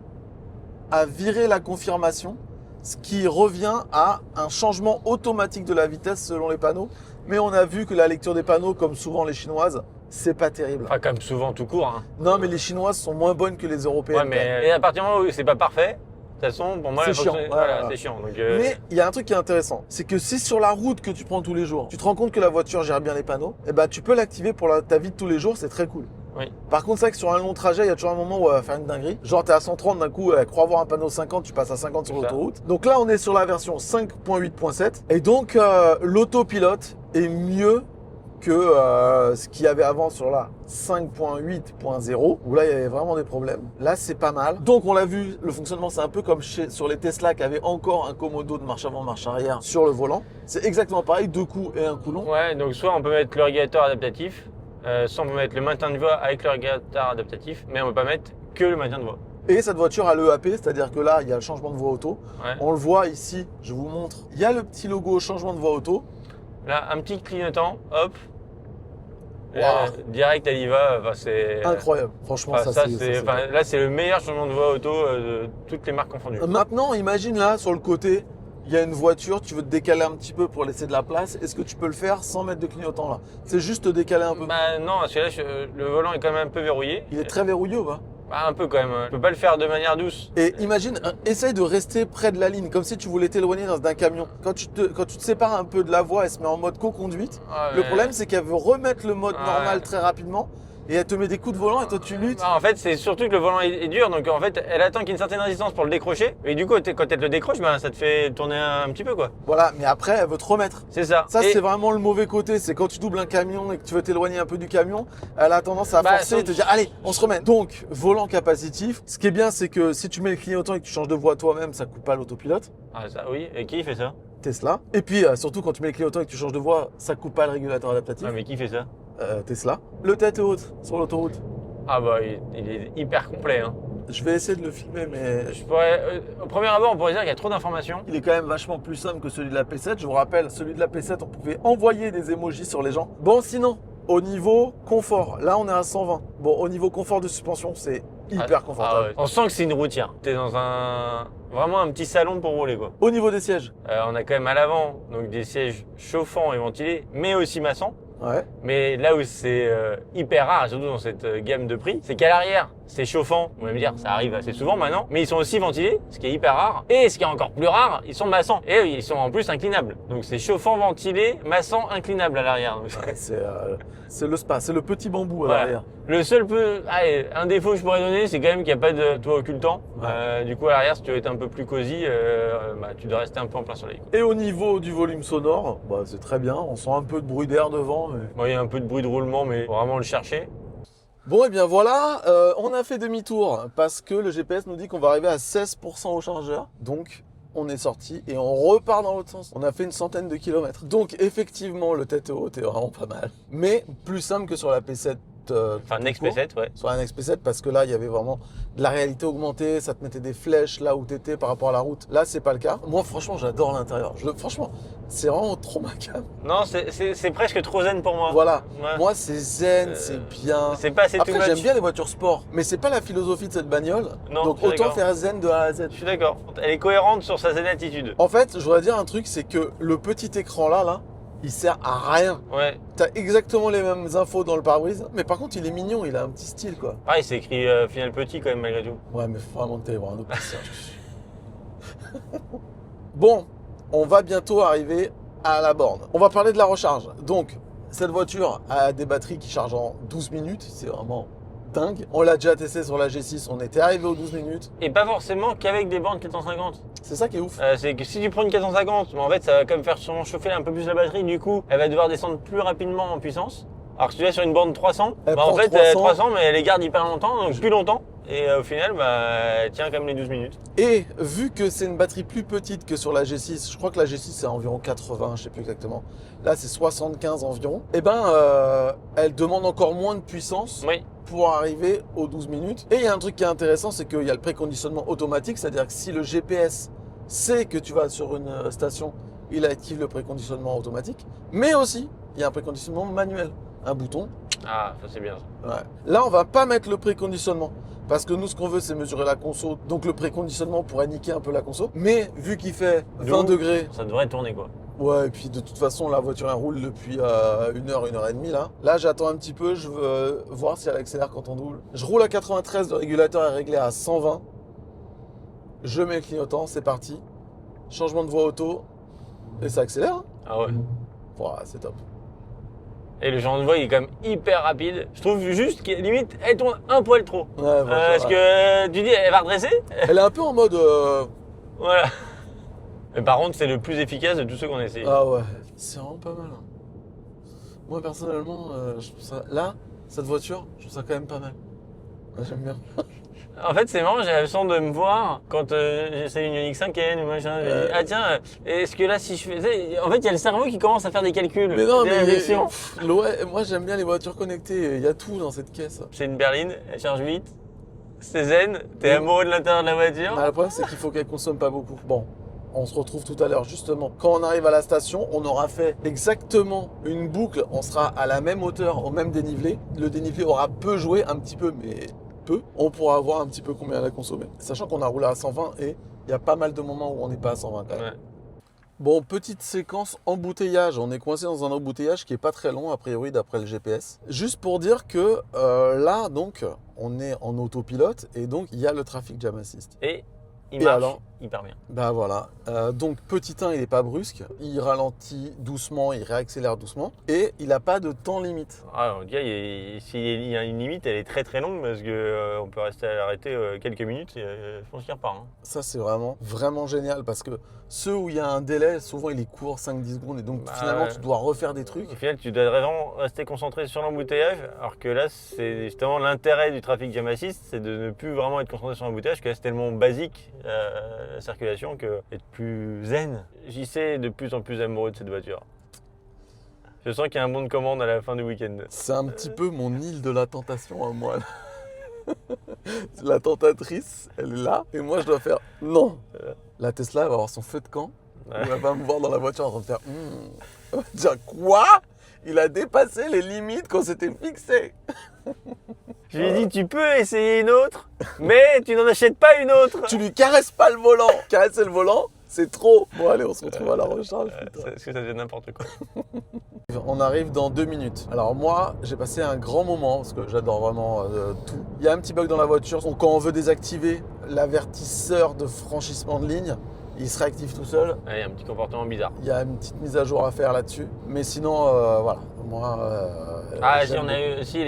à virer la confirmation, ce qui revient à un changement automatique de la vitesse selon les panneaux. Mais on a vu que la lecture des panneaux, comme souvent les chinoises, c'est pas terrible. Enfin, comme souvent, tout court. Hein. Non, mais les chinoises sont moins bonnes que les européennes. Ouais, mais et à partir du moment où c'est pas parfait, de toute façon, pour moi, C'est la fonction- chiant, voilà, voilà. c'est chiant. Donc, Mais il y a un truc qui est intéressant, c'est que si sur la route que tu prends tous les jours, tu te rends compte que la voiture gère bien les panneaux, et ben tu peux l'activer pour ta vie de tous les jours, c'est très cool. Oui. Par contre, c'est vrai que sur un long trajet, il y a toujours un moment où elle va faire une dinguerie. Genre, t'es à 130, d'un coup, elle croit avoir un panneau 50, tu passes à 50 sur C'est ça. l'autoroute. Donc là, on est sur la version 5.8.7. Et donc, l'autopilote est mieux que ce qu'il y avait avant sur la 5.8.0, où là, il y avait vraiment des problèmes. Là, c'est pas mal. Donc, on l'a vu, le fonctionnement, c'est un peu comme sur les Tesla qui avaient encore un commodo de marche avant, marche arrière sur le volant. C'est exactement pareil, 2 coups et un coup long. Ouais, donc soit on peut mettre le régulateur adaptatif, soit on peut mettre le maintien de voie avec le régulateur adaptatif, mais on peut pas mettre que le maintien de voie. Et cette voiture a l'EAP, c'est-à-dire que là, il y a le changement de voie auto. Ouais. On le voit ici, je vous montre. Il y a le petit logo changement de voie auto. Là, un petit clignotant, hop. Wow. Direct, elle y va. Enfin, c'est Incroyable. Franchement, Enfin, ça, ça, c'est. Enfin, là, c'est le meilleur changement de voie auto de toutes les marques confondues. Maintenant, imagine là, sur le côté, il y a une voiture, tu veux te décaler un petit peu pour laisser de la place. Est-ce que tu peux le faire sans mettre de clignotant là? C'est juste te décaler un peu. Bah non, parce que là, le volant est quand même un peu verrouillé. Il est très verrouilleux, va. Bah, un peu quand même. Je peux pas le faire de manière douce. Et imagine, essaye de rester près de la ligne, comme si tu voulais t'éloigner d'un camion. Quand tu te sépares un peu de la voie, elle se met en mode co-conduite. Ah, Le mais- problème, c'est qu'elle veut remettre le mode Ouais. normal très rapidement. et elle te met des coups de volant et toi tu luttes. En fait, c'est surtout que le volant est dur, donc en fait, elle attend qu'il y ait une certaine résistance pour le décrocher. Et du coup, quand elle le décroche, ben, ça te fait tourner un petit peu, quoi. Voilà, mais après elle veut te remettre. C'est ça. Ça, Et- c'est vraiment le mauvais côté. C'est quand tu doubles un camion et que tu veux t'éloigner un peu du camion, elle a tendance à Bah, forcer et te dire allez, on se remet. Donc, volant capacitif. Ce qui est bien, c'est que si tu mets le clignotant et que tu changes de voie toi-même, ça coupe pas l'autopilote. Ah, ça, oui. Et qui fait ça? Tesla. Et puis, surtout quand tu mets le clignotant et que tu changes de voie, ça coupe pas le régulateur adaptatif. Ah, mais qui fait ça? Tesla. Le tête haute sur l'autoroute. Ah, bah, il est hyper complet, hein. Je vais essayer de le filmer, mais Je pourrais, au premier abord, on pourrait dire qu'il y a trop d'informations. il est quand même vachement plus simple que celui de la P7. Je vous rappelle, celui de la P7, on pouvait envoyer des emojis sur les gens. Bon, sinon, au niveau confort, là, on est à 120. Bon, au niveau confort de suspension, c'est hyper confortable. Ah ouais. On sent que c'est une routière. T'es dans vraiment un petit salon pour rouler, quoi. Au niveau des sièges, On a quand même à l'avant donc des sièges chauffants et ventilés, mais aussi massants. ouais. Mais là où c'est hyper rare, surtout dans cette gamme de prix, c'est qu'à l'arrière, c'est chauffant. Vous allez me dire, ça arrive assez souvent maintenant, mais ils sont aussi ventilés, ce qui est hyper rare. Et ce qui est encore plus rare, ils sont massants. Et ils sont en plus inclinables. Donc c'est chauffant, ventilé, massant, inclinable à l'arrière. Donc, Ouais, c'est le spa, c'est le petit bambou à Voilà. l'arrière. le seul un défaut que je pourrais donner, c'est quand même qu'il n'y a pas de toit occultant. Du coup, à l'arrière, si tu veux être un peu plus cosy, tu dois rester un peu en plein soleil. Et au niveau du volume sonore, bah, c'est très bien. On sent un peu de bruit d'air devant. Mais... Bon, il y a un peu de bruit de roulement, mais faut vraiment le chercher. Bon, et bien voilà, on a fait demi-tour parce que le GPS nous dit qu'on va arriver à 16% au chargeur. Donc, on est sorti et on repart dans l'autre sens. On a fait une centaine de kilomètres. Donc, effectivement, le tête haute est vraiment pas mal. Mais plus simple que sur la P7. Enfin, Next P7, ouais. Sur la Next P7 parce que là, il y avait vraiment de la réalité augmentée. Ça te mettait des flèches là où tu étais par rapport à la route. Là, c'est pas le cas. Moi, franchement, j'adore l'intérieur. Franchement, c'est vraiment trop ma cam. Non, c'est presque trop zen pour moi. Voilà. Ouais. Moi, c'est zen, c'est bien. C'est pas assez too Après, much. j'aime bien les voitures sport, mais c'est pas la philosophie de cette bagnole. Non, Donc je suis autant d'accord. faire zen de A à Z. Je suis d'accord. Elle est cohérente sur sa zen attitude. En fait, je voudrais dire un truc, c'est que le petit écran là, il sert à rien. Ouais. T'as exactement les mêmes infos dans le pare-brise, mais par contre, il est mignon, il a un petit style, quoi. Pareil, c'est écrit Final Petit quand même, malgré tout. Ouais, mais faut vraiment que t'ailles voir un autre petit Serge. Bon, on va bientôt arriver à la borne. On va parler de la recharge. Donc, cette voiture a des batteries qui chargent en 12 minutes, c'est vraiment dingue. On l'a déjà testé sur la G6, on était arrivé aux 12 minutes. Et pas forcément qu'avec des bornes 450. C'est ça qui est ouf. C'est que si tu prends une 450, en fait, ça va quand même faire sûrement chauffer un peu plus la batterie. Du coup, elle va devoir descendre plus rapidement en puissance. Alors que si tu l'as sur une borne 300, Elle en prend fait, 300. 300, mais elle les garde hyper longtemps, donc plus longtemps. Et au final, elle tient quand même les 12 minutes. Et vu que c'est une batterie plus petite que sur la G6, je crois que la G6 c'est environ 80, je sais plus exactement. Là c'est 75 environ. Et elle demande encore moins de puissance Oui. pour arriver aux 12 minutes. Et il y a un truc qui est intéressant, c'est qu'il y a le préconditionnement automatique, c'est-à-dire que si le GPS sait que tu vas sur une station, il active le préconditionnement automatique. Mais aussi, il y a un préconditionnement manuel, un bouton. Ah, ça c'est bien. Ouais. Là, on va pas mettre le préconditionnement. Parce que nous, ce qu'on veut, c'est mesurer la conso. Donc, le préconditionnement pourrait niquer un peu la conso. Mais vu qu'il fait 20 Donc, degrés, Ça devrait tourner quoi. ouais, et puis de toute façon, la voiture, elle roule depuis 1 heure, 1 heure et demie, là. Là, j'attends un petit peu. Je veux voir si elle accélère quand on double. Je roule à 93, le régulateur est réglé à 120. Je mets le clignotant, c'est parti. Changement de voie auto. Et ça accélère. Hein. Ah ouais. Voilà, c'est top. Et le changement de voie, il est quand même hyper rapide. Je trouve juste qu'à limite, elle tourne un poil trop. Ouais, Parce que tu dis, elle va redresser. Elle est un peu en mode... Voilà. Mais par contre, c'est le plus efficace de tous ceux qu'on a essayé. Ah ouais, c'est vraiment pas mal. Hein. Moi personnellement, je trouve ça. Là, cette voiture, je trouve ça quand même pas mal. Ouais, j'aime bien. En fait, c'est marrant, j'ai l'impression de me voir quand j'essaye une Ioniq 5N ou machin. Je me dis, ah tiens, est-ce que là, si je fais. Tu sais, en fait, il y a le cerveau qui commence à faire des calculs. Mais non, des mais réflexions. ouais, moi j'aime bien les voitures connectées. Il y a tout dans cette caisse. C'est une berline, elle charge vite. C'est zen, t'es Oui. amoureux de l'intérieur de la voiture. Mais le problème, c'est qu'il faut qu'elle consomme pas beaucoup. Bon, on se retrouve tout à l'heure justement. Quand on arrive à la station, on aura fait exactement une boucle. On sera à la même hauteur, au même dénivelé. Le dénivelé aura peu joué, un petit peu, mais peu. On pourra voir un petit peu combien elle a consommé. Sachant qu'on a roulé à 120 et il y a pas mal de moments où on n'est pas à 120 quand même. Ouais. Bon, petite séquence embouteillage. On est coincé dans un embouteillage qui est pas très long, a priori, d'après le GPS. Juste pour dire que là, donc, on est en autopilote et donc il y a le Traffic Jam Assist. Et il Et marche alors hyper bien. Bah voilà. Donc petit 1, il n'est pas brusque. Il ralentit doucement, il réaccélère doucement. Et il n'a pas de temps limite. Ah, en tout cas, s'il y a une limite, elle est très très longue parce que on peut rester arrêté quelques minutes et je pense qu'il repart. Hein. Ça, c'est vraiment génial parce que ceux où il y a un délai, souvent il est court, 5-10 secondes. Et donc finalement, tu dois refaire des trucs. Au final, tu dois vraiment rester concentré sur l'embouteillage, alors que là, c'est justement l'intérêt du trafic jam assist, c'est de ne plus vraiment être concentré sur l'embouteillage, parce que là, c'est tellement basique la circulation que être plus zen. J'y sais de plus en plus amoureux de cette voiture. Je sens qu'il y a un bon de commande à la fin du week-end. C'est un petit peu mon île de la tentation à moi. Là. La tentatrice, elle est là. Et moi, je dois faire non. La Tesla, elle va avoir son feu de camp. Ouais. Elle va me voir dans la voiture en train de faire Elle va dire quoi? Il a dépassé les limites qu'on s'était fixées. Je lui ai dit, tu peux essayer une autre, mais tu n'en achètes pas une autre. Tu lui caresses pas le volant. Caresser le volant, c'est trop. Bon, allez, on se retrouve à la recharge. putain. Est-ce que ça devient n'importe quoi? On arrive dans 2 minutes. Alors moi, j'ai passé un grand moment parce que j'adore vraiment tout. Il y a un petit bug dans la voiture. Donc, quand on veut désactiver l'avertisseur de franchissement de ligne, il se réactive tout seul. Ouais, il y a un petit comportement bizarre. Il y a une petite mise à jour à faire là-dessus. Mais sinon, voilà. Moi, Ah, si, j'aime on a eu aussi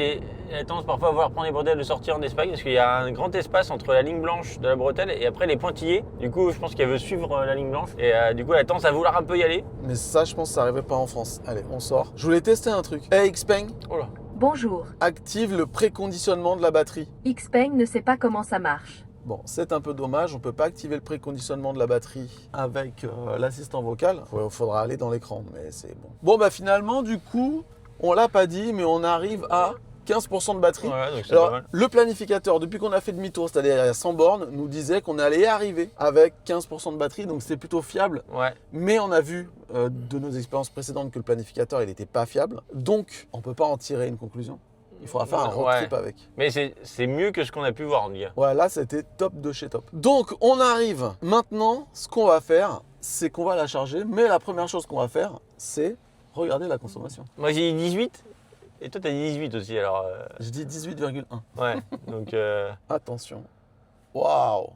la tendance parfois à voir prendre les bretelles de sortir en Espagne parce qu'il y a un grand espace entre la ligne blanche de la bretelle et après les pointillés. Du coup, je pense qu'elle veut suivre la ligne blanche et du coup, elle a tendance à vouloir un peu y aller. Mais ça, je pense que ça n'arriverait pas en France. Allez, on sort. Je voulais tester un truc. Hey, Xpeng, Oh là. Bonjour. active le préconditionnement de la batterie. Xpeng ne sait pas comment ça marche. Bon, c'est un peu dommage, on ne peut pas activer le préconditionnement de la batterie avec l'assistant vocal. Il faudra aller dans l'écran, mais c'est bon. Bon, bah finalement, du coup, on l'a pas dit, mais on arrive à 15% de batterie. Ouais, donc c'est pas Alors, mal. le planificateur, depuis qu'on a fait demi-tour, c'est-à-dire à 100 bornes, nous disait qu'on allait arriver avec 15% de batterie, donc c'est plutôt fiable. Ouais. Mais on a vu de nos expériences précédentes que le planificateur, il n'était pas fiable. Donc, on ne peut pas en tirer une conclusion. Il faudra faire un road Ouais. trip avec. Mais c'est mieux que ce qu'on a pu voir, en tout cas. Ouais, là, c'était top de chez top. Donc, on arrive. Maintenant, ce qu'on va faire, c'est qu'on va la charger. Mais la première chose qu'on va faire, c'est regarder la consommation. Moi, j'ai dit 18 et toi, t'as dit 18 aussi, alors. Je dis 18,1. Ouais. Donc, Attention. Waouh!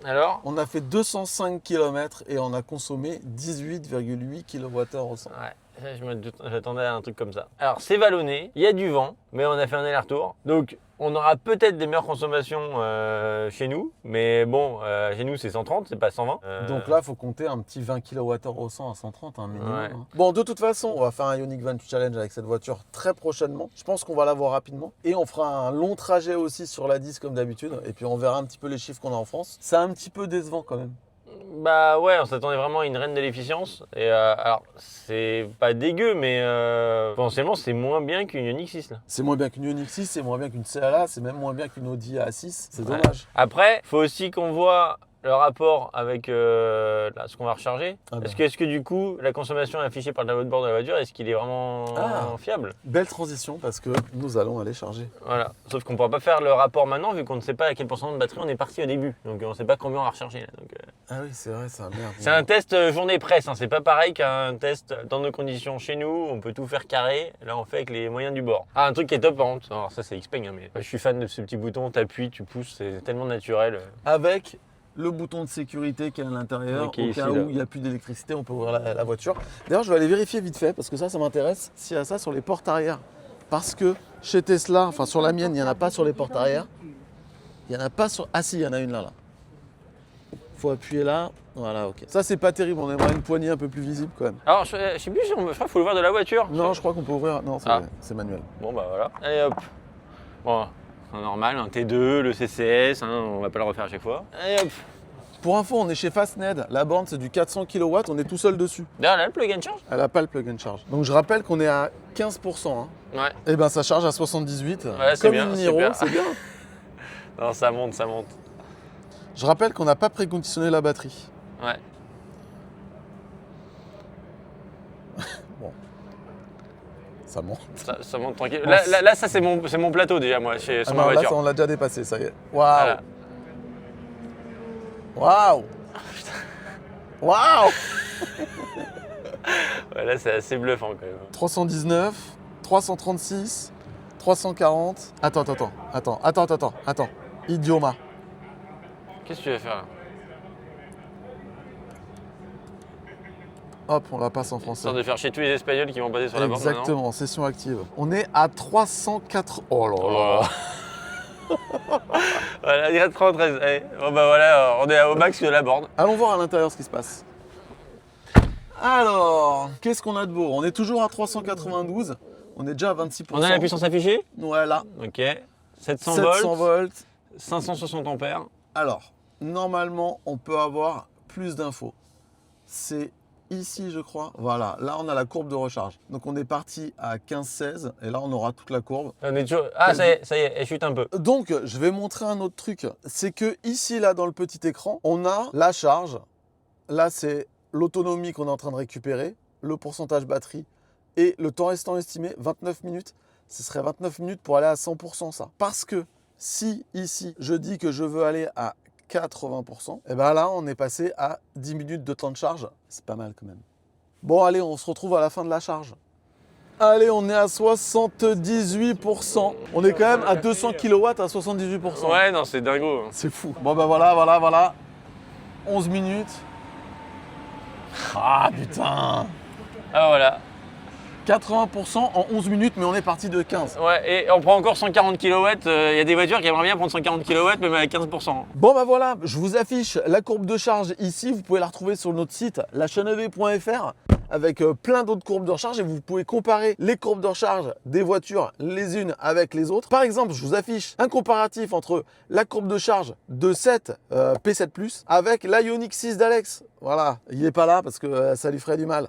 alors. On a fait 205 km et on a consommé 18,8 kWh au 100. Ouais. Ça, j'attendais à un truc comme ça. Alors, c'est vallonné, il y a du vent, mais on a fait un aller-retour. Donc, on aura peut-être des meilleures consommations chez nous. Mais bon, chez nous, c'est 130, c'est pas 120. Donc là, il faut compter un petit 20 kWh au 100 à 130, un minimum. Ouais. Hein. Bon, de toute façon, on va faire un Ioniq 28 Challenge avec cette voiture très prochainement. Je pense qu'on va la voir rapidement. Et on fera un long trajet aussi sur la 10 comme d'habitude. Et puis on verra un petit peu les chiffres qu'on a en France. C'est un petit peu décevant quand même. Bah ouais, on s'attendait vraiment à une reine de l'efficience. Et alors, c'est pas dégueu, mais potentiellement, c'est moins bien qu'une Ioniq 6 là. C'est moins bien qu'une Ioniq 6, c'est moins bien qu'une CLA, c'est même moins bien qu'une Audi A6. C'est Ouais. dommage. Après, faut aussi qu'on voit le rapport avec ce qu'on va recharger. Ah bah. Est-ce que du coup, la consommation affichée par le tableau de bord de la voiture, est-ce qu'il est vraiment Ah. fiable? Belle transition parce que nous allons aller charger. Voilà. Sauf qu'on ne pourra pas faire le rapport maintenant vu qu'on ne sait pas à quel pourcentage de batterie on est parti au début. Donc on ne sait pas combien on va recharger là. Donc, Ah oui, c'est vrai, c'est un merde. c'est un test journée presse. Hein. C'est pas pareil qu'un test dans nos conditions chez nous. On peut tout faire carré. Là, on fait avec les moyens du bord. Ah, un truc qui est top par contre. Alors ça, c'est Xpeng. Hein, mais je suis fan de ce petit bouton. T'appuies, tu pousses. C'est tellement naturel. Avec le bouton de sécurité qui est à l'intérieur, Qui est au ici, cas là. où il n'y a plus d'électricité, on peut ouvrir la voiture. D'ailleurs, je vais aller vérifier vite fait, parce que ça m'intéresse, s'il y a ça sur les portes arrière. Parce que chez Tesla, enfin sur la mienne, il n'y en a pas sur les portes arrière. Il n'y en a pas sur... Ah si, il y en a une là. Il faut appuyer là. Voilà, ok. Ça, c'est pas terrible, on aimerait une poignée un peu plus visible quand même. Alors, je sais plus si je crois qu'il faut l'ouvrir de la voiture. Non, je crois qu'on peut ouvrir... Non, Ah. c'est manuel. Bon, bah voilà. Allez hop. Bon, c'est normal. Un T2, le CCS. Hein, on va pas le refaire à chaque fois. Allez hop. Pour info, on est chez Fastned. La borne, c'est du 400 kW, on est tout seul dessus. D'ailleurs, là, le plug and charge. Elle n'a pas le plug and charge. Donc je rappelle qu'on est à 15%. Hein. Ouais. Et ben ça charge à 78. Ouais, c'est comme bien, une Niro, super. c'est bien. Non, ça monte, ça monte. Je rappelle qu'on n'a pas préconditionné la batterie. Ouais. Ça monte. Ça monte tranquille. Là, ça, c'est mon plateau déjà, moi, sur Ah ma non, là, voiture. ça, on l'a déjà dépassé, ça y est. Voilà. Waouh. Waouh. Waouh. Ouais, là, c'est assez bluffant quand même. 319, 336, 340. Attends. Idioma. Qu'est-ce que tu vas faire là? Hop, on la passe en français. Histoire de faire chier tous les Espagnols qui vont passer sur la borne. Exactement, session active. On est à 304. Oh là là. Voilà, il y a 33. Allez, bon bah voilà, on est au max de la borne. Allons voir à l'intérieur ce qui se passe. Alors, qu'est-ce qu'on a de beau? On est toujours à 392. On est déjà à 26%. On a la puissance affichée? Ouais, là. Ok. 700 700 volts. 560 ampères. Alors, normalement, on peut avoir plus d'infos. C'est ici, je crois. Voilà, là, on a la courbe de recharge. Donc, on est parti à 15-16 et là, on aura toute la courbe. On est toujours... Ah, ça y est, elle chute un peu. Donc, je vais montrer un autre truc. C'est que ici, là, dans le petit écran, on a la charge. Là, c'est l'autonomie qu'on est en train de récupérer, le pourcentage batterie et le temps restant estimé, 29 minutes. Ce serait 29 minutes pour aller à 100%, ça. Parce que si ici, je dis que je veux aller à 80%, et bien là, on est passé à 10 minutes de temps de charge. C'est pas mal quand même. Bon, allez, on se retrouve à la fin de la charge. Allez, on est à 78%. On est quand même à 200 kW à 78%. Ouais, non, c'est dingo. C'est fou. Bon, ben voilà. 11 minutes. Ah, putain. Ah, voilà. 80% en 11 minutes, mais on est parti de 15. Ouais, et on prend encore 140 kW. Il y a des voitures qui aimeraient bien prendre 140 kW, mais à 15%. Bon bah voilà, je vous affiche la courbe de charge ici. Vous pouvez la retrouver sur notre site lachanev.fr avec plein d'autres courbes de recharge et vous pouvez comparer les courbes de recharge des voitures les unes avec les autres. Par exemple, je vous affiche un comparatif entre la courbe de charge de 7 P7 Plus avec l'Ioniq 6 d'Alex. Voilà, il n'est pas là parce que ça lui ferait du mal.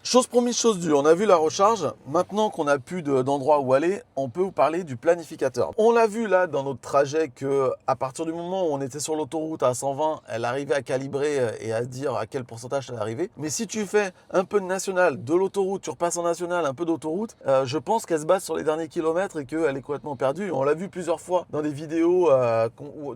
Chose promise, chose due, on a vu la recharge. Maintenant qu'on n'a plus d'endroit où aller, on peut vous parler du planificateur. On l'a vu là dans notre trajet que à partir du moment où on était sur l'autoroute à 120, elle arrivait à calibrer et à dire à quel pourcentage elle arrivait. Mais si tu fais un peu de national, de l'autoroute, tu repasses en national, un peu d'autoroute, je pense qu'elle se base sur les derniers kilomètres et qu'elle est complètement perdue. On l'a vu plusieurs fois dans des vidéos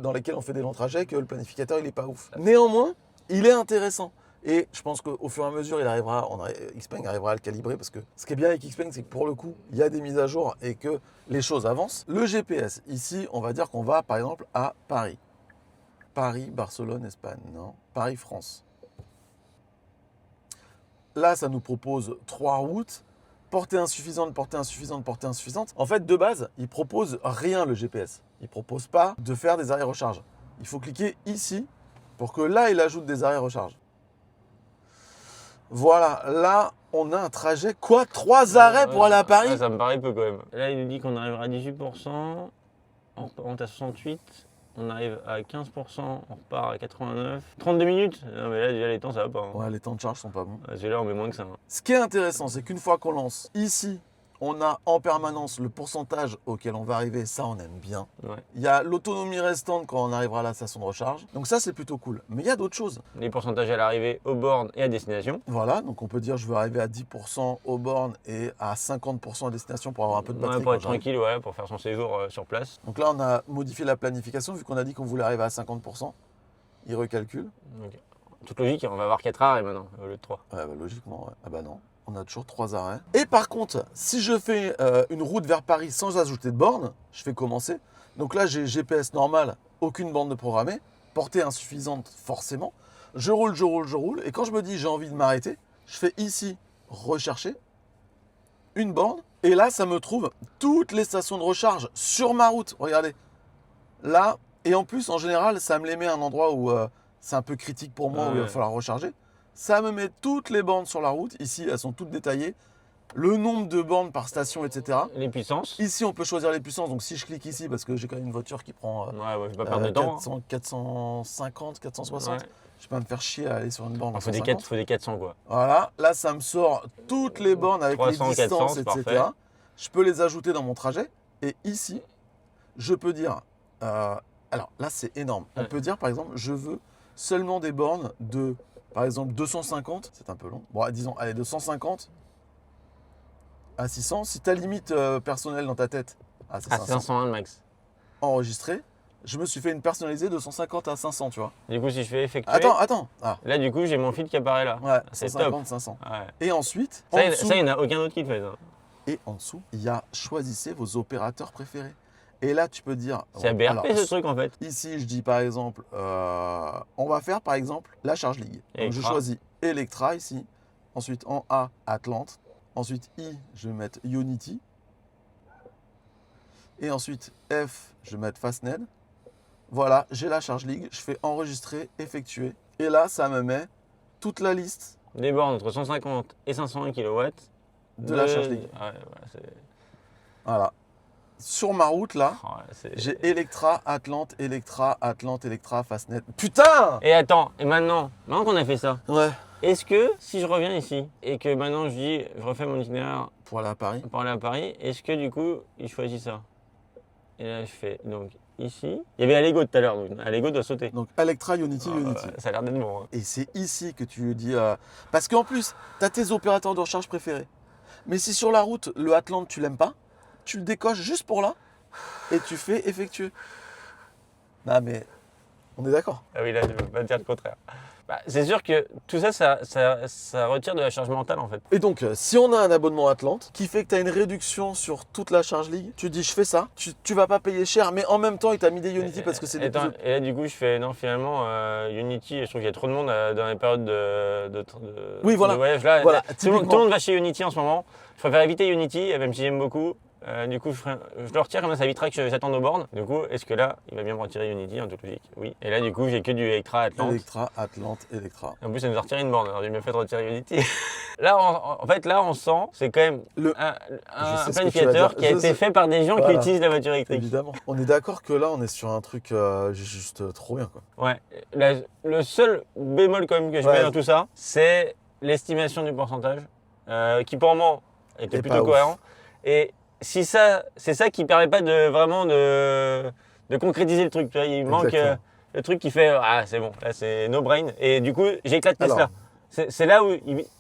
dans lesquelles on fait des longs trajets que le planificateur il est pas ouf. Néanmoins, il est intéressant. Et je pense qu'au fur et à mesure, Xpeng arrivera à le calibrer parce que ce qui est bien avec Xpeng, c'est que pour le coup, il y a des mises à jour et que les choses avancent. Le GPS, ici, on va dire qu'on va par exemple à Paris. Paris, Barcelone, Espagne, non. Paris, France. Là, ça nous propose 3 routes. Portée insuffisante, portée insuffisante, portée insuffisante. En fait, de base, il propose rien le GPS. Il propose pas de faire des arrêts recharge. Il faut cliquer ici pour que là, il ajoute des arrêts recharge. Voilà, là, on a un trajet. Quoi, 3 arrêts pour aller à Paris? Ça me paraît peu quand même. Là, il nous dit qu'on arrivera à 18%, on monte à 68%, on arrive à 15%, on repart à 89%. 32 minutes? Non, mais là, déjà, les temps, ça va pas. Hein. Ouais, les temps de charge sont pas bons. Celui-là, on met moins que ça. Hein. Ce qui est intéressant, c'est qu'une fois qu'on lance ici, on a en permanence le pourcentage auquel on va arriver, ça on aime bien. Ouais. Il y a l'autonomie restante quand on arrivera à la station de recharge. Donc ça c'est plutôt cool. Mais il y a d'autres choses. Les pourcentages à l'arrivée, aux bornes et à destination. Voilà, donc on peut dire je veux arriver à 10% aux bornes et à 50% à destination pour avoir un peu de batterie. Ouais, pour être tranquille, ouais, pour faire son séjour sur place. Donc là on a modifié la planification vu qu'on a dit qu'on voulait arriver à 50%. Il recalcule. Donc, toute logique, on va avoir 4 arrêts maintenant au lieu de 3. Ouais, bah, logiquement, ouais. Ah bah non. On a toujours 3 arrêts. Et par contre, si je fais une route vers Paris sans ajouter de borne, je fais commencer. Donc là, j'ai GPS normal, aucune borne de programmée, portée insuffisante forcément. Je roule. Et quand je me dis j'ai envie de m'arrêter, je fais ici rechercher une borne. Et là, ça me trouve toutes les stations de recharge sur ma route. Regardez. Là, et en plus, en général, ça me les met à un endroit où c'est un peu critique pour moi, où il va falloir recharger. Ça me met toutes les bornes sur la route. Ici, elles sont toutes détaillées. Le nombre de bornes par station, etc. Les puissances. Ici, on peut choisir les puissances. Donc, si je clique ici, parce que j'ai quand même une voiture qui prend Ouais, je vais pas perdre de temps. 450, 460. Ouais. Je vais pas me faire chier à aller sur une borne. Il faut des 400 quoi. Voilà. Là, ça me sort toutes les bornes avec 300, les distances, 400, etc. parfait. Je peux les ajouter dans mon trajet. Et ici, je peux dire... alors, là, c'est énorme. On peut dire, par exemple, je veux seulement des bornes de... Par exemple, 250, c'est un peu long. Bon, disons, allez, de 150 à 600. Si ta limite personnelle dans ta tête, c'est 500. 501 max. Enregistré, je me suis fait une personnalisée de 150 à 500, tu vois. Du coup, si je fais effectuer. Attends. Ah, Là, du coup, j'ai mon feed qui apparaît là. ouais, C'est 150, 500. Ouais. Et ensuite, Ça, en dessous, il n'y en a aucun autre qui le fait. Ça. et en dessous, il y a choisissez vos opérateurs préférés. Et là, tu peux dire. C'est à BRP alors, ce truc en fait. Ici, je dis par exemple, on va faire par exemple la Charge League. Donc, je Electra. choisis Electra ici. Ensuite, en A, Atlante. Ensuite, I, je vais mettre Unity. Et ensuite, F, je vais mettre Fastned. Voilà, j'ai la charge ligue. Je fais enregistrer, effectuer. Et là, ça me met toute la liste Des bornes entre 150 et 520 kW. de la charge ligue. Ouais, voilà, c'est... Voilà. Sur ma route, là, Oh, ouais, c'est- j'ai Electra, Atlante, Fastned. Putain! Et attends, et maintenant qu'on a fait ça, Ouais. est-ce que si je reviens ici et que maintenant je refais mon itinéraire Pour aller à Paris. pour aller à Paris, est-ce que du coup il choisit ça? Et là je fais donc ici. Il y avait Allego tout à l'heure, donc Allego doit sauter. Donc, Electra, Unity, Ah, Unity. ça a l'air d'être bon. Hein. Et c'est ici que tu lui dis. Parce qu'en plus, tu as tes opérateurs de recharge préférés. Mais si sur la route, le Atlante, tu l'aimes pas, tu le décoches juste pour là et tu fais effectuer. Non, mais on est d'accord. Ah oui, là je ne veux pas dire le contraire. Bah, c'est sûr que tout ça, ça retire de la charge mentale en fait. Et donc, si on a un abonnement Atlante qui fait que tu as une réduction sur toute la charge ligue, tu dis je fais ça, tu vas pas payer cher, mais en même temps, il t'a mis des Unity parce que c'est des Attends, plus- et là du coup je fais non finalement Unity, je trouve qu'il y a trop de monde dans les périodes Oui, voilà. de voyage là. Voilà, Tout le monde typiquement. va chez Unity en ce moment. Je préfère éviter Unity, même si j'aime beaucoup. Du coup, je le retire, comme ça évitera que j'attende aux bornes. Du coup, est-ce que là, il va bien me retirer Unity en toute logique? Oui. Et là, du coup, j'ai que du Electra Atlante. Electra, Atlante, Electra. En plus, ça nous a retiré une borne, alors j'ai bien fait de retirer Unity. Là, en fait, là, on sent, c'est quand même Le- un Je sais ce que tu vas planificateur dire. qui a Je été sais. fait par des gens qui Voilà. utilisent la voiture électrique. Évidemment. On est d'accord que là, on est sur un truc juste trop bien, quoi. Ouais. Le seul bémol quand même que je Ouais. mets dans tout ça, c'est l'estimation du pourcentage, qui pour moi était Et plutôt pas ouf. cohérent. Et si ça, c'est ça qui permet pas de vraiment de concrétiser le truc. Tu vois, il manque Exactement. le truc qui fait ah c'est bon, là c'est no brain. Et du coup j'éclate Tesla. Alors. C'est là où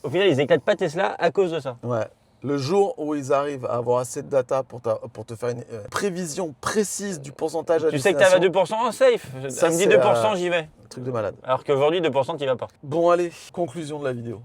au final ils éclatent pas Tesla à cause de ça. Ouais. Le jour où ils arrivent à avoir assez de data pour te faire une prévision précise du pourcentage à Tu sais que tu à destination, 2% safe. Ça, Elle me dit c'est, 2%, j'y vais. truc de malade. Alors qu'aujourd'hui 2% tu y vas pas. Bon, allez, conclusion de la vidéo.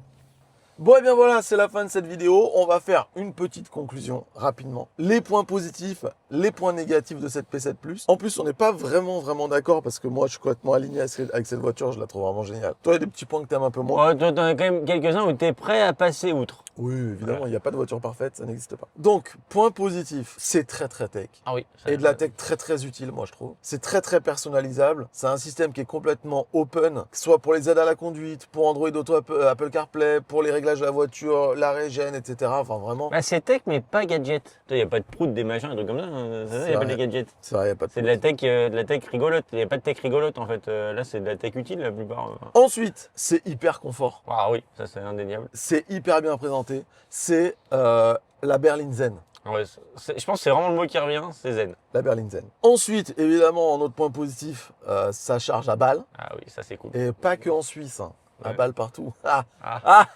Bon, et bien voilà, c'est la fin de cette vidéo. On va faire une petite conclusion rapidement. Les points positifs, les points négatifs de cette P7 Plus. En plus, on n'est pas vraiment d'accord parce que moi, je suis complètement aligné avec cette voiture. Je la trouve vraiment géniale. Toi, il y a des petits points que tu aimes un peu moins. Ouais, toi t'en as quand même quelques-uns où tu es prêt à passer outre. Oui, évidemment, il n'y a pas de voiture parfaite, ça n'existe pas. Donc, point positif, c'est très tech. Ah oui. Et de la tech très utile, moi je trouve. C'est très personnalisable. C'est un système qui est complètement open, que ce soit pour les aides à la conduite, pour Android Auto, Apple CarPlay, pour les réglages de la voiture, la régène, etc. Enfin vraiment, Bah, c'est tech, mais pas gadget. Il n'y a pas de prout, des machins, des trucs comme ça. Il n'y a pas vrai. des gadgets. c'est vrai, il n'y a pas de C'est de la tech rigolote. Il n'y a pas de tech rigolote en fait. Là, c'est de la tech utile la plupart. Ensuite, c'est hyper confort. Ah oui, ça c'est indéniable. C'est hyper bien présenté. C'est la berline zen. Ouais, je pense que c'est vraiment le mot qui revient, c'est zen. La berline zen. Ensuite, évidemment, un autre point positif, ça charge à balle. Ah oui, ça c'est cool. Et pas que en Suisse, hein. À Ouais. balle partout. Ah.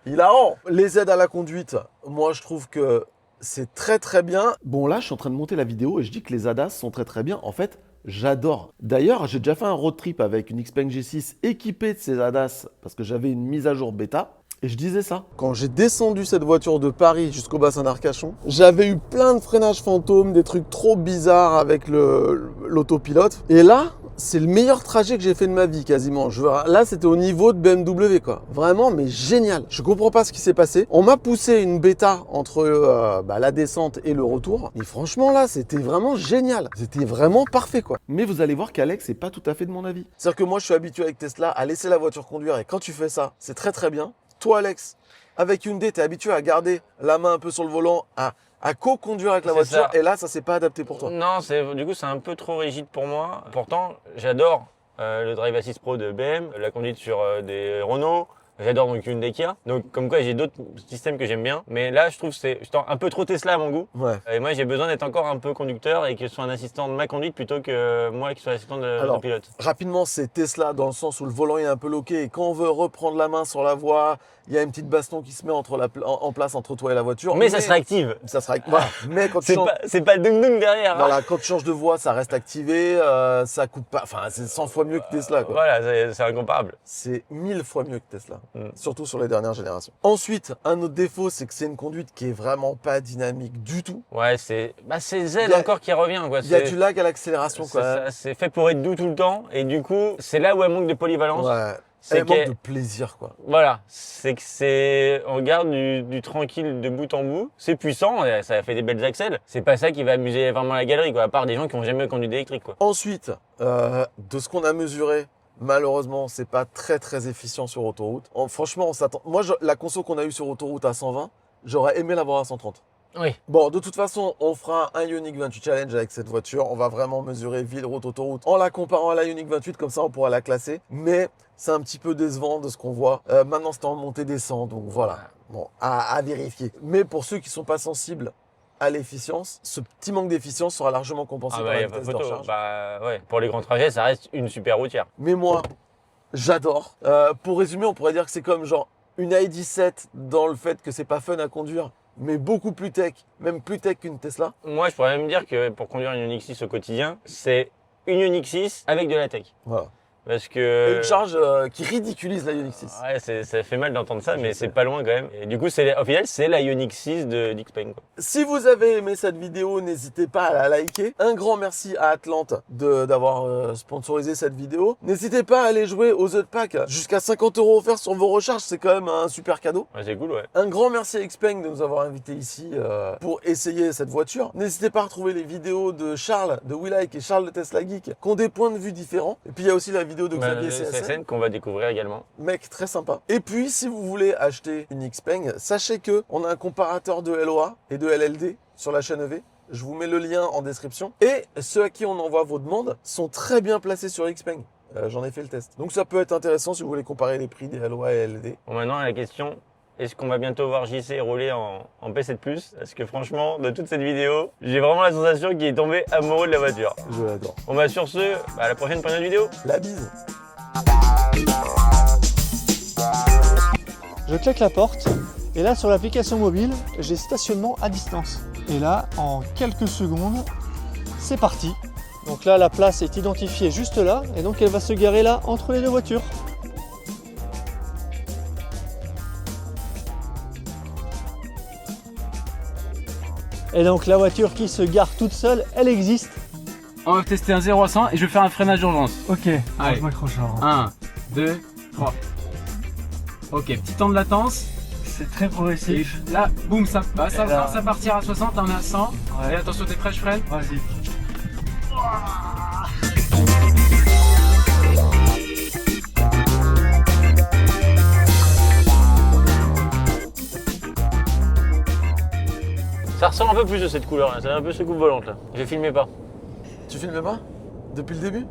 Hilarant. Les aides à la conduite, moi je trouve que c'est très bien. Bon là, je suis en train de monter la vidéo et je dis que les ADAS sont très bien. En fait, j'adore. D'ailleurs, j'ai déjà fait un road trip avec une Xpeng G6 équipée de ces ADAS parce que j'avais une mise à jour bêta. Et je disais ça. Quand j'ai descendu cette voiture de Paris jusqu'au bassin d'Arcachon, j'avais eu plein de freinages fantômes, des trucs trop bizarres avec l'autopilote. Et là, c'est le meilleur trajet que j'ai fait de ma vie quasiment. Là, c'était au niveau de BMW quoi. Vraiment, mais génial. Je comprends pas ce qui s'est passé. On m'a poussé une bêta entre la descente et le retour. Et franchement là, c'était vraiment génial. C'était vraiment parfait quoi. Mais vous allez voir qu'Alex n'est pas tout à fait de mon avis. C'est-à-dire que moi, je suis habitué avec Tesla à laisser la voiture conduire et quand tu fais ça, c'est très bien. Toi, Alex, avec Hyundai, tu es habitué à garder la main un peu sur le volant, à co-conduire avec la C'est voiture. ça. Et là, ça s'est pas adapté pour toi. Non, du coup c'est un peu trop rigide pour moi. Pourtant, j'adore le Drive Assist Pro de BM, la conduite sur des Renault. J'adore donc Hyundai Kia. Donc comme quoi j'ai d'autres systèmes que j'aime bien. Mais là je trouve que c'est un peu trop Tesla à mon goût. Ouais. Et moi j'ai besoin d'être encore un peu conducteur et que ce soit un assistant de ma conduite plutôt que moi qui soit assistant de pilote. Rapidement, c'est Tesla dans le sens où le volant est un peu loqué et quand on veut reprendre la main sur la voie, il y a une petite baston qui se met en place entre toi et la voiture. Mais ça se réactive. Ça sera. Voilà. Mais quand tu changes, C'est pas le ding-ding derrière. hein. voilà, quand tu changes de voie, ça reste activé, ça coupe pas. Enfin, c'est 100 fois mieux que Tesla. Quoi. Voilà, c'est incomparable. C'est 1000 fois mieux que Tesla, Mm. surtout sur les dernières générations. Ensuite, un autre défaut, c'est que c'est une conduite qui est vraiment pas dynamique du tout. Ouais, c'est Z Il y a- encore qui revient. Quoi. Il y a C'est- du lag à l'accélération. c'est Quoi. ça, c'est fait pour être doux tout le temps et du coup, c'est là où elle manque de polyvalence. Ouais. c'est Elle manque que de plaisir, quoi. voilà, c'est que c'est on garde du tranquille de bout en bout. C'est puissant, et ça fait des belles accels. C'est pas ça qui va amuser vraiment la galerie, quoi. À part des gens qui ont jamais conduit d'électrique, quoi. Ensuite, de ce qu'on a mesuré, malheureusement, c'est pas très très efficient sur autoroute. Franchement, on s'attend. Moi, la conso qu'on a eue sur autoroute à 120, j'aurais aimé l'avoir à 130. Oui. Bon, de toute façon, on fera un Ioniq 28 Challenge avec cette voiture. On va vraiment mesurer ville, route, autoroute en la comparant à la Ioniq 28, comme ça on pourra la classer. Mais c'est un petit peu décevant de ce qu'on voit. Maintenant, c'est en montée-descente, donc voilà. Bon, à vérifier. Mais pour ceux qui sont pas sensibles à l'efficience, ce petit manque d'efficience sera largement compensé Ah par bah, y la a pas vitesse de photo. recharge. Bah, ouais. Pour les grands trajets, ça reste une super routière. Mais moi, j'adore. Pour résumer, on pourrait dire que c'est comme genre une i17 dans le fait que c'est pas fun à conduire, mais beaucoup plus tech, même plus tech qu'une Tesla. Moi, je pourrais même dire que pour conduire une Ioniq 6 au quotidien, c'est une Ioniq 6 avec de la tech. Voilà. Parce Et que. une charge qui ridiculise la Ioniq 6. Ouais, ça fait mal d'entendre ça, mais c'est pas loin quand même. Et du coup, au final, c'est la Ioniq 6 d'Xpeng, quoi. Si vous avez aimé cette vidéo, n'hésitez pas à la liker. Un grand merci à Atlante d'avoir sponsorisé cette vidéo. N'hésitez pas à aller jouer aux The Pack. Jusqu'à 50 € offerts sur vos recharges, c'est quand même un super cadeau. Ouais, c'est cool, ouais. Un grand merci à Xpeng de nous avoir invités ici pour essayer cette voiture. N'hésitez pas à retrouver les vidéos de Charles de WeLike et Charles de Tesla Geek qui ont des points de vue différents. Et puis il y a aussi la vidéo de Xavier CSN. CSN qu'on va découvrir également. Mec, très sympa. Et puis, si vous voulez acheter une Xpeng, sachez que on a un comparateur de LOA et de LLD sur la chaîne EV. Je vous mets le lien en description. Et ceux à qui on envoie vos demandes sont très bien placés sur Xpeng. J'en ai fait le test. Donc ça peut être intéressant si vous voulez comparer les prix des LOA et LLD. Bon, maintenant, la question, est-ce qu'on va bientôt voir JC rouler en P7 Plus? Parce que franchement, de toute cette vidéo, j'ai vraiment la sensation qu'il est tombé amoureux de la voiture. Je l'adore. On va sur ce, à la prochaine pour une autre vidéo. La bise. Je claque la porte et là sur l'application mobile, j'ai stationnement à distance. Et là, en quelques secondes, c'est parti. Donc là, la place est identifiée juste là et donc elle va se garer là entre les deux voitures. Et donc la voiture qui se gare toute seule, elle existe. On va tester un 0 à 100 et je vais faire un freinage d'urgence. Ok, Allez. je m'accroche alors. 1, 2, 3. Ok, petit temps de latence. C'est très Et progressif. là, boum, ça passe. Ça Et là- commence à partir à 60, là on est à 100. Ouais. Et attention, t'es prêt, je freine. Vas-y. Ça ressort un peu plus de cette couleur là, c'est un peu ce coupe volante là. Je filmais pas. Tu filmes pas depuis le début?